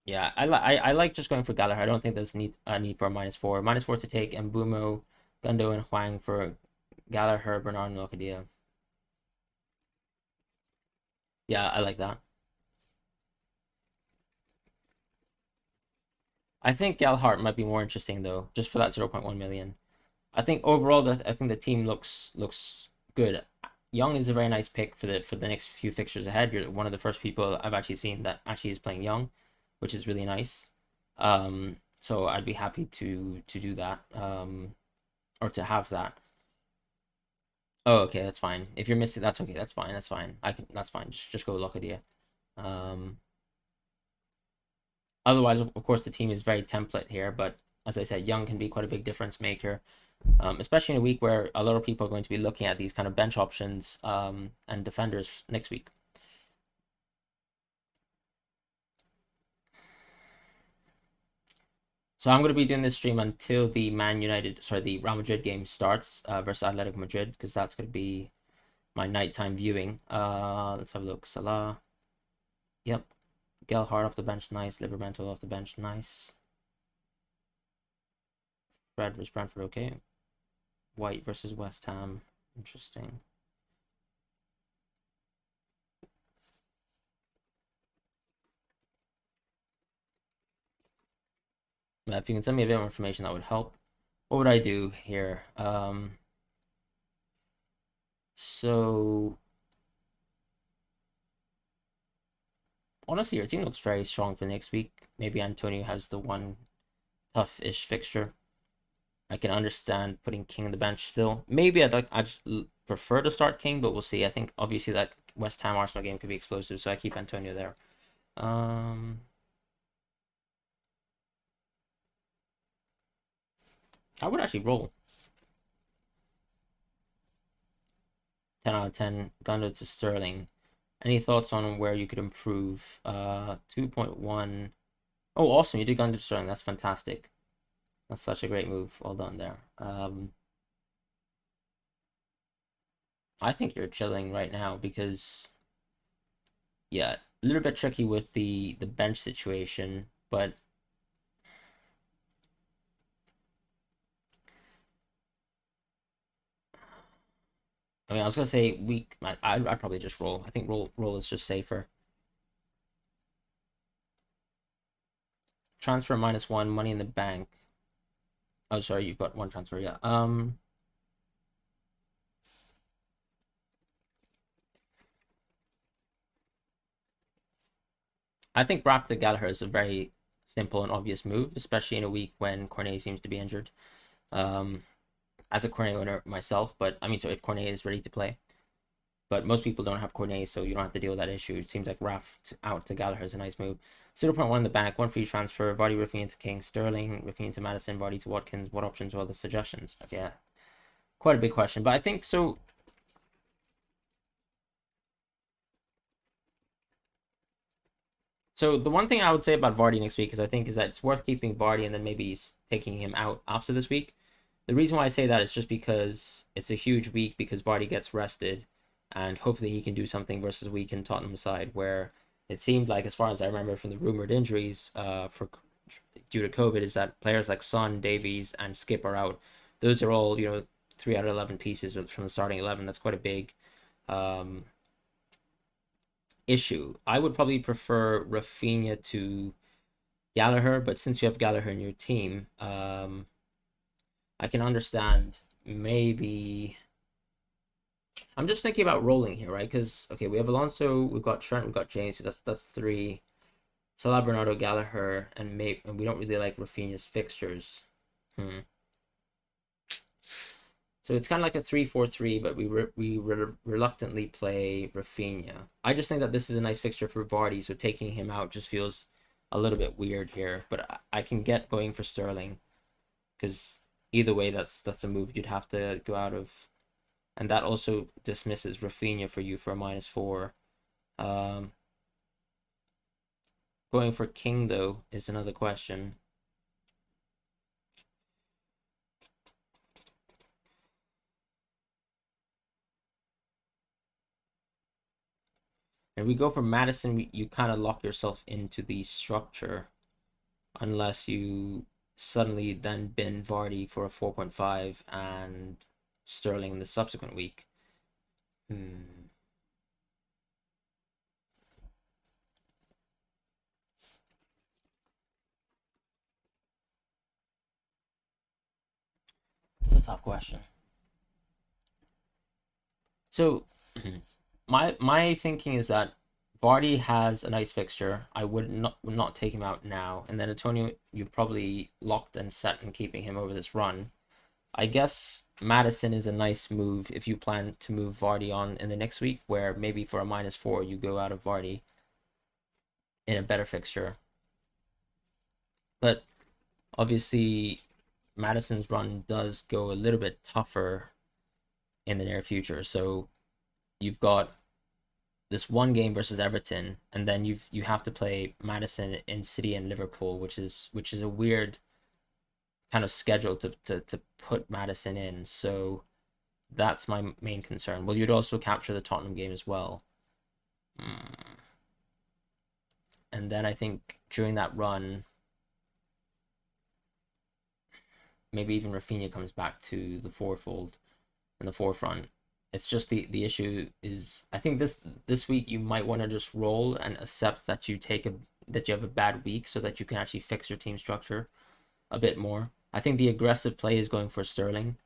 S1: Yeah, I like just going for Gallagher. I don't think there's a need for a -4. -4 to take Mbumo, Gundo, and Huang for Gallagher, Bernard, and Locadia. Yeah, I like that. I think Galhart might be more interesting though, just for that 0.1 million. I think overall I think the team looks good. Young is a very nice pick for the next few fixtures ahead. You're one of the first people I've actually seen that actually is playing Young, which is really nice. So I'd be happy to do that. Or to have that. Oh, okay, that's fine. If you're missing, that's okay. That's fine. That's fine. That's fine. Just go Locadia. Um, Otherwise, of course, the team is very template here. But as I said, Young can be quite a big difference maker, especially in a week where a lot of people are going to be looking at these kind of bench options and defenders next week. So I'm going to be doing this stream until the the Real Madrid game starts versus Atletico Madrid, because that's going to be my nighttime viewing. Let's have a look. Salah. Yep. Gelhardt off the bench, nice. Livramento off the bench, nice. Fred versus Brentford, okay. White versus West Ham, interesting. If you can send me a bit more information, that would help. What would I do here? So honestly, your team looks very strong for next week. Maybe Antonio has the one tough-ish fixture. I can understand putting King on the bench still. Maybe I just prefer to start King, but we'll see. I think obviously that West Ham Arsenal game could be explosive, so I keep Antonio there. I would actually roll 10 out of 10. Gundo to Sterling. Any thoughts on where you could improve? 2.1. Oh, awesome! You did Gundo to Sterling. That's fantastic. That's such a great move. Well done there. I think you're chilling right now because, yeah, a little bit tricky with the bench situation, but I mean, I was gonna say weak. I'd probably just roll. I think roll is just safer. Transfer -1, money in the bank. Oh, sorry, you've got one transfer. Yeah. I think Raf to Gallagher is a very simple and obvious move, especially in a week when Cornet seems to be injured. As a Cornet owner myself, but I mean, so if Cornet is ready to play, but most people don't have Cornet, so you don't have to deal with that issue. It seems like Raf out to Gallagher is a nice move. 0.1 in the bank, one free transfer, Vardy, Rafinha to King, Sterling, Rafinha to Madison, Vardy to Watkins. What options are the suggestions? Yeah, quite a big question, but I think so. So the one thing I would say about Vardy next week is that it's worth keeping Vardy and then maybe taking him out after this week. The reason why I say that is just because it's a huge week because Vardy gets rested, and hopefully he can do something versus a week in Tottenham side where it seemed like, as far as I remember from the rumored injuries for due to COVID, is that players like Son, Davies, and Skip are out. Those are all, 3 out of 11 pieces from the starting 11. That's quite a big um, issue. I would probably prefer Rafinha to Gallagher, but since you have Gallagher in your team, I can understand maybe. I'm just thinking about rolling here, right? Because okay, we have Alonso, we've got Trent, we've got James. So that's three. Salah, Bernardo, Gallagher, and we don't really like Rafinha's fixtures. Hmm. So it's kind of like a 3-4-3, but we reluctantly play Rafinha. I just think that this is a nice fixture for Vardy, so taking him out just feels a little bit weird here. But I can get going for Sterling, because either way, that's a move you'd have to go out of, and that also dismisses Rafinha for you for a -4. Um, Going for King though is another question. If we go for Madison, you kind of lock yourself into the structure unless you suddenly then bin Vardy for a 4.5 and Sterling in the subsequent week. Hmm. It's a tough question. So my thinking is that Vardy has a nice fixture. I would not take him out now, and then Antonio, you probably locked and set in keeping him over this run. I guess Madison is a nice move if you plan to move Vardy on in the next week, where maybe for a -4 you go out of Vardy in a better fixture. But obviously, Madison's run does go a little bit tougher in the near future. So you've got this one game versus Everton, and then you have to play Madison in City and Liverpool, which is a weird kind of schedule to put Madison in. So that's my main concern. Well, you'd also capture the Tottenham game as well. And then I think during that run, maybe even Rafinha comes back to the fourfold in the forefront. It's just the issue is, I think this week you might want to just roll and accept that that you have a bad week so that you can actually fix your team structure a bit more. I think the aggressive play is going for Sterling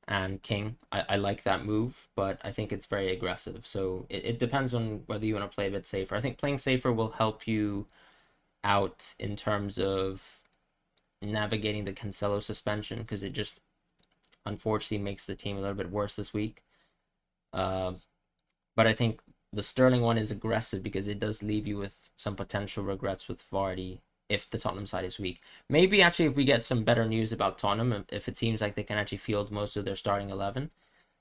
S1: and King. I like that move, but I think it's very aggressive. So it depends on whether you want to play a bit safer. I think playing safer will help you out in terms of navigating the Cancelo suspension, because it just unfortunately makes the team a little bit worse this week. But I think the Sterling one is aggressive because it does leave you with some potential regrets with Vardy if the Tottenham side is weak. Maybe actually if we get some better news about Tottenham, if it seems like they can actually field most of their starting 11,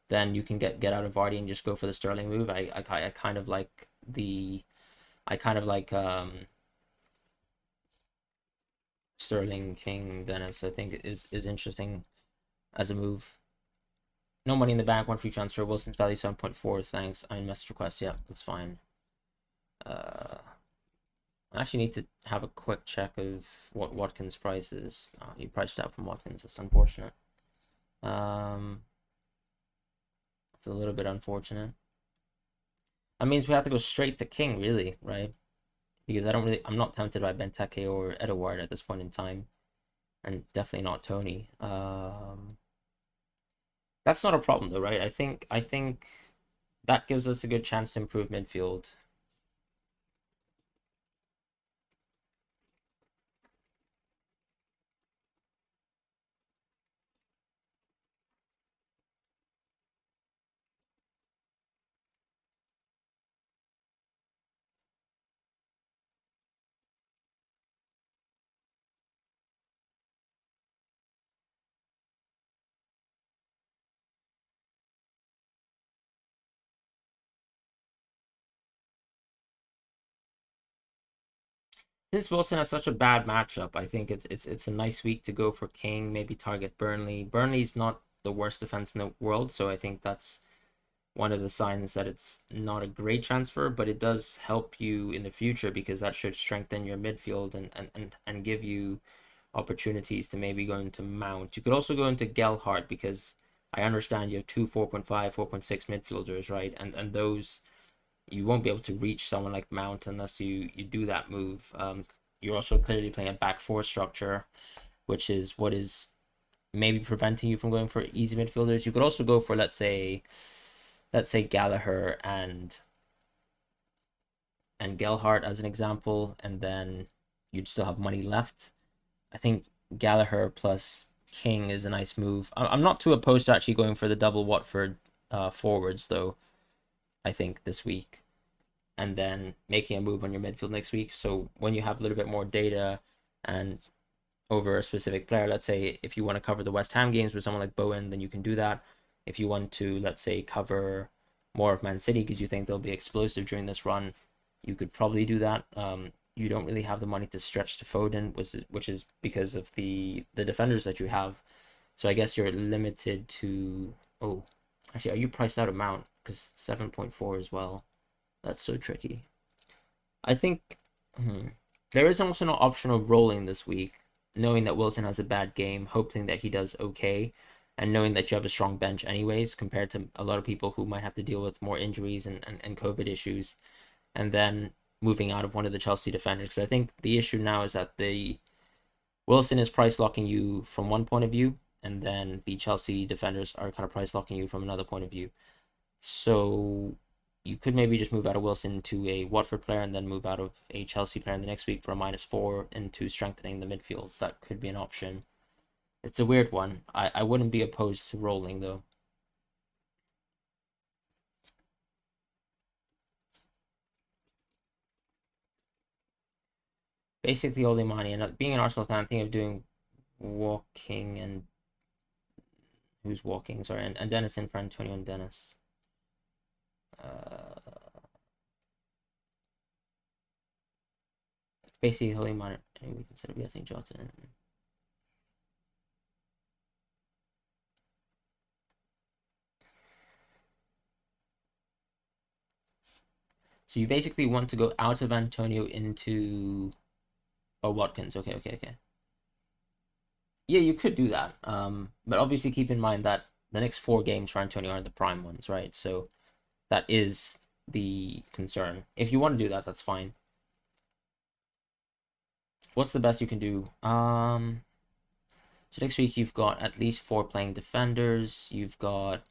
S1: then you can get out of Vardy and just go for the Sterling move. I kind of like Sterling King Dennis. I think is interesting as a move. No money in the bank, one free transfer. Wilson's value 7.4. Thanks. I message request. Yeah, that's fine. I actually need to have a quick check of what Watkins' price is. Oh, you priced out from Watkins. That's unfortunate. It's a little bit unfortunate. That means we have to go straight to King, really, right? Because I'm not tempted by Benteke or Edouard at this point in time, and definitely not Tony. That's not a problem though, right? I think that gives us a good chance to improve midfield. Since Wilson has such a bad matchup, I think it's a nice week to go for King, maybe target Burnley. Burnley's not the worst defense in the world, so I think one of the signs that it's not a great transfer, but it does help you in the future because that should strengthen your midfield and give you opportunities to maybe go into Mount. You could also go into Gelhardt because I understand you have two 4.5, 4.6 midfielders, right? And those you won't be able to reach someone like Mount unless you do that move. You're also clearly playing a back four structure, which is what is maybe preventing you from going for easy midfielders. You could also go for let's say Gallagher and Gelhardt as an example, and then you'd still have money left. I think Gallagher plus King is a nice move. I'm not too opposed to actually going for the double Watford forwards though. I think this week, and then making a move on your midfield next week. So when you have a little bit more data and over a specific player, let's say if you want to cover the West Ham games with someone like Bowen, then you can do that. If you want to, let's say, cover more of Man City because you think they'll be explosive during this run, you could probably do that. You don't really have the money to stretch to Foden, which is because of the defenders that you have. So I guess you're limited to. Oh, actually, are you priced out of Mount? Because 7.4 as well. That's so tricky. I think there is also no option of rolling this week, knowing that Wilson has a bad game, hoping that he does okay, and knowing that you have a strong bench anyways, compared to a lot of people who might have to deal with more injuries and COVID issues, and then moving out of one of the Chelsea defenders. Because I think the issue now is that the Wilson is price locking you from one point of view, and then the Chelsea defenders are kind of price locking you from another point of view. So you could maybe just move out of Wilson to a Watford player and then move out of a Chelsea player in the next week for a -4 into strengthening the midfield. That could be an option. It's a weird one. I wouldn't be opposed to rolling though. Basically, all the money and being an Arsenal fan, I'm thinking of doing walking and who's walking? Sorry, and Dennis in for Antonio and Dennis. Basically, holy money. We consider Anthony Jota. So you basically want to go out of Antonio into Watkins. Okay, okay, okay. Yeah, you could do that. But obviously keep in mind that the next 4 games for Antonio are the prime ones, right? So that is the concern. If you want to do that, that's fine. What's the best you can do? So next week you've got at least 4 playing defenders. You've got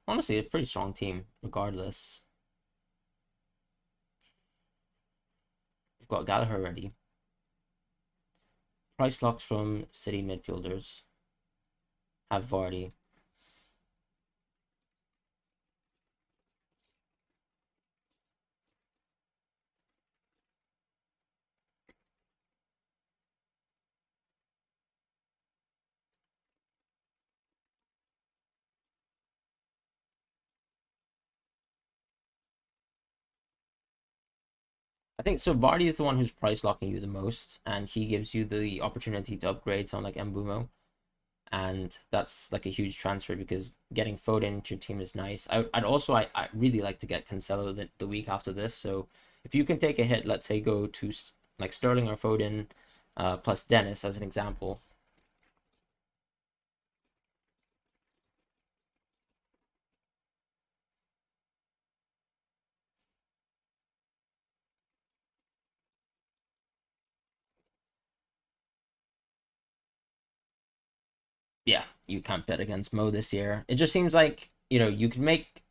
S1: honestly a pretty strong team, regardless. You've got Gallagher already. Price locked from City midfielders. Have Vardy. I think so. Vardy is the one who's price locking you the most, and he gives you the opportunity to upgrade someone like Mbumo, and that's like a huge transfer because getting Foden into your team is nice. I'd also I really like to get Cancelo the week after this. So if you can take a hit, let's say go to like Sterling or Foden, plus Dennis as an example. Yeah, you can't bet against Mo this year. It just seems like you can make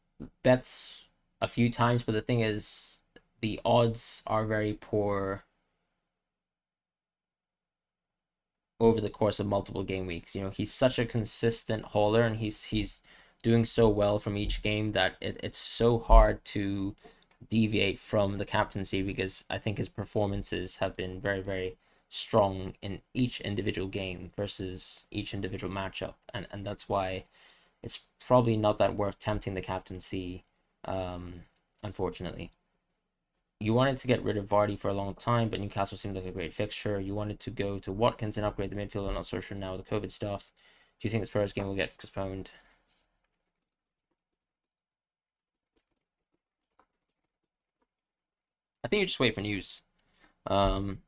S1: bets a few times, but the thing is, the odds are very poor over the course of multiple game weeks. He's such a consistent hauler and he's doing so well from each game that it's so hard to deviate from the captaincy because I think his performances have been very, very strong in each individual game versus each individual matchup. And that's why it's probably not that worth tempting the captaincy, unfortunately. you wanted to get rid of Vardy for a long time, but Newcastle seemed like a great fixture. You wanted to go to Watkins and upgrade the midfield. I'm not so sure now with the COVID stuff. Do you think the Spurs game will get postponed? I think you just wait for news. Um,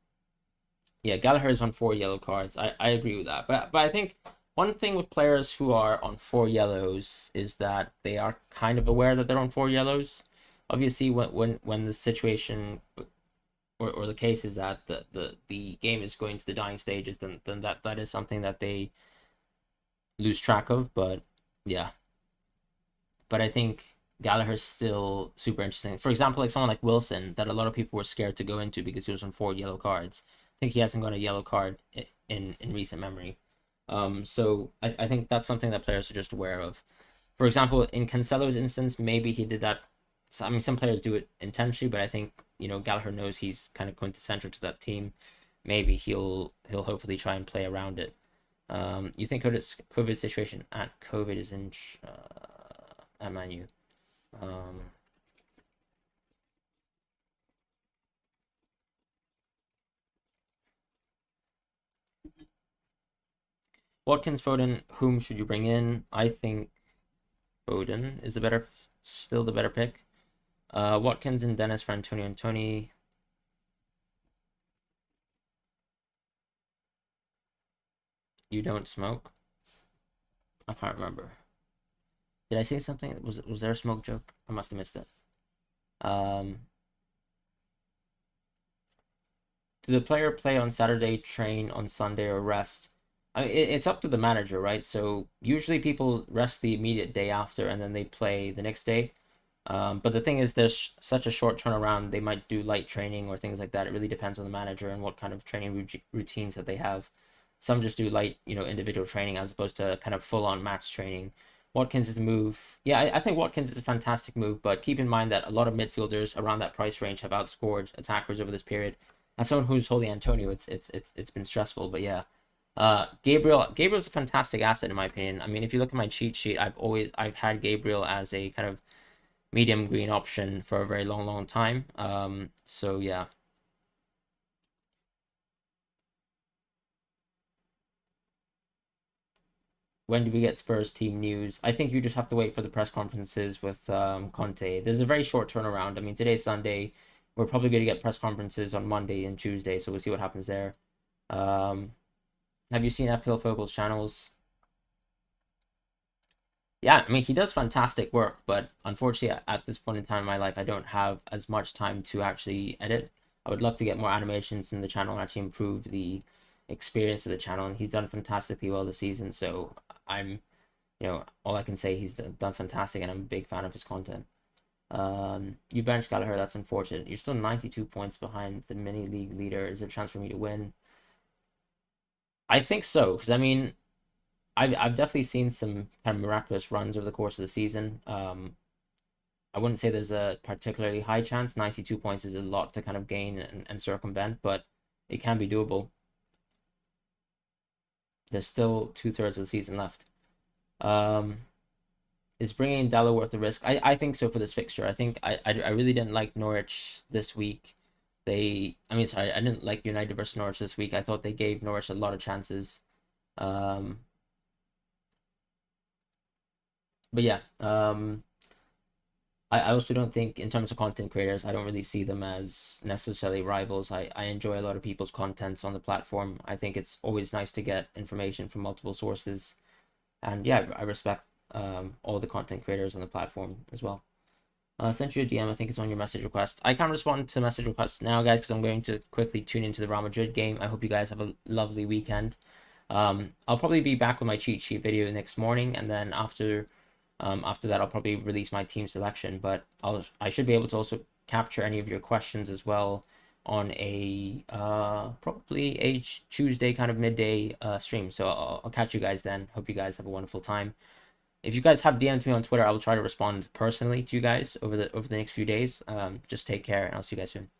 S1: yeah, Gallagher is on 4 yellow cards. I agree with that. But I think one thing with players who are on 4 yellows is that they are kind of aware that they're on 4 yellows. Obviously, when the situation or the case is that the game is going to the dying stages, then that is something that they lose track of. But yeah, but I think Gallagher's still super interesting. For example, like someone like Wilson, that a lot of people were scared to go into because he was on 4 yellow cards. I think he hasn't got a yellow card in recent memory. So I think that's something that players are just aware of. For example, in Cancelo's instance, maybe he did that. So, I mean, some players do it intentionally, but I think Gallagher knows he's kind of quintessential to that team. Maybe he'll hopefully try and play around it. You think COVID situation at COVID is in at Man U? Watkins, Foden, whom should you bring in? I think Foden is still the better pick. Watkins and Dennis for Antonio and Tony. You don't smoke? I can't remember. Did I say something? Was there a smoke joke? I must have missed it. Do the player play on Saturday, train on Sunday, or rest? I mean, it's up to the manager, right? So usually people rest the immediate day after and then they play the next day. But the thing is, there's such a short turnaround. They might do light training or things like that. It really depends on the manager and what kind of training routines that they have. Some just do light, individual training as opposed to kind of full on match training. Watkins is a move. Yeah, I think Watkins is a fantastic move, but keep in mind that a lot of midfielders around that price range have outscored attackers over this period. As someone who's holding Antonio, it's been stressful, but yeah. Gabriel's a fantastic asset in my opinion. I mean, if you look at my cheat sheet, I've had Gabriel as a kind of medium green option for a very long time. So yeah. When do we get Spurs team news? I think you just have to wait for the press conferences with Conte. There's a very short turnaround. I mean, today's Sunday. We're probably going to get press conferences on Monday and Tuesday, so we'll see what happens there. Have you seen FPL Fogel's channels? Yeah, I mean, he does fantastic work, but unfortunately, at this point in time in my life, I don't have as much time to actually edit. I would love to get more animations in the channel and actually improve the experience of the channel, and he's done fantastically well this season. So I'm, all I can say, he's done fantastic, and I'm a big fan of his content. You benched Gallagher, that's unfortunate. You're still 92 points behind the mini league leader. Is there a chance for me to win? I think so, because I mean, I've definitely seen some kind of miraculous runs over the course of the season. I wouldn't say there's a particularly high chance. 92 points is a lot to kind of gain and circumvent, but it can be doable. There's still 2/3 of the season left. Is bringing Dallo worth the risk? I think so for this fixture. I think I really didn't like Norwich this week. I didn't like United versus Norwich this week. I thought they gave Norwich a lot of chances. But yeah, I also don't think in terms of content creators, I don't really see them as necessarily rivals. I enjoy a lot of people's contents on the platform. I think it's always nice to get information from multiple sources. And yeah, I respect all the content creators on the platform as well. Sent you a DM, I think it's on your message request. I can't respond to message requests now, guys, because I'm going to quickly tune into the Real Madrid game. I hope you guys have a lovely weekend. I'll probably be back with my cheat sheet video next morning, and then after that, I'll probably release my team selection, but I should be able to also capture any of your questions as well on a probably a Tuesday kind of midday stream. So I'll catch you guys then. Hope you guys have a wonderful time. If you guys have DM'd me on Twitter, I will try to respond personally to you guys over the next few days. Just take care, and I'll see you guys soon.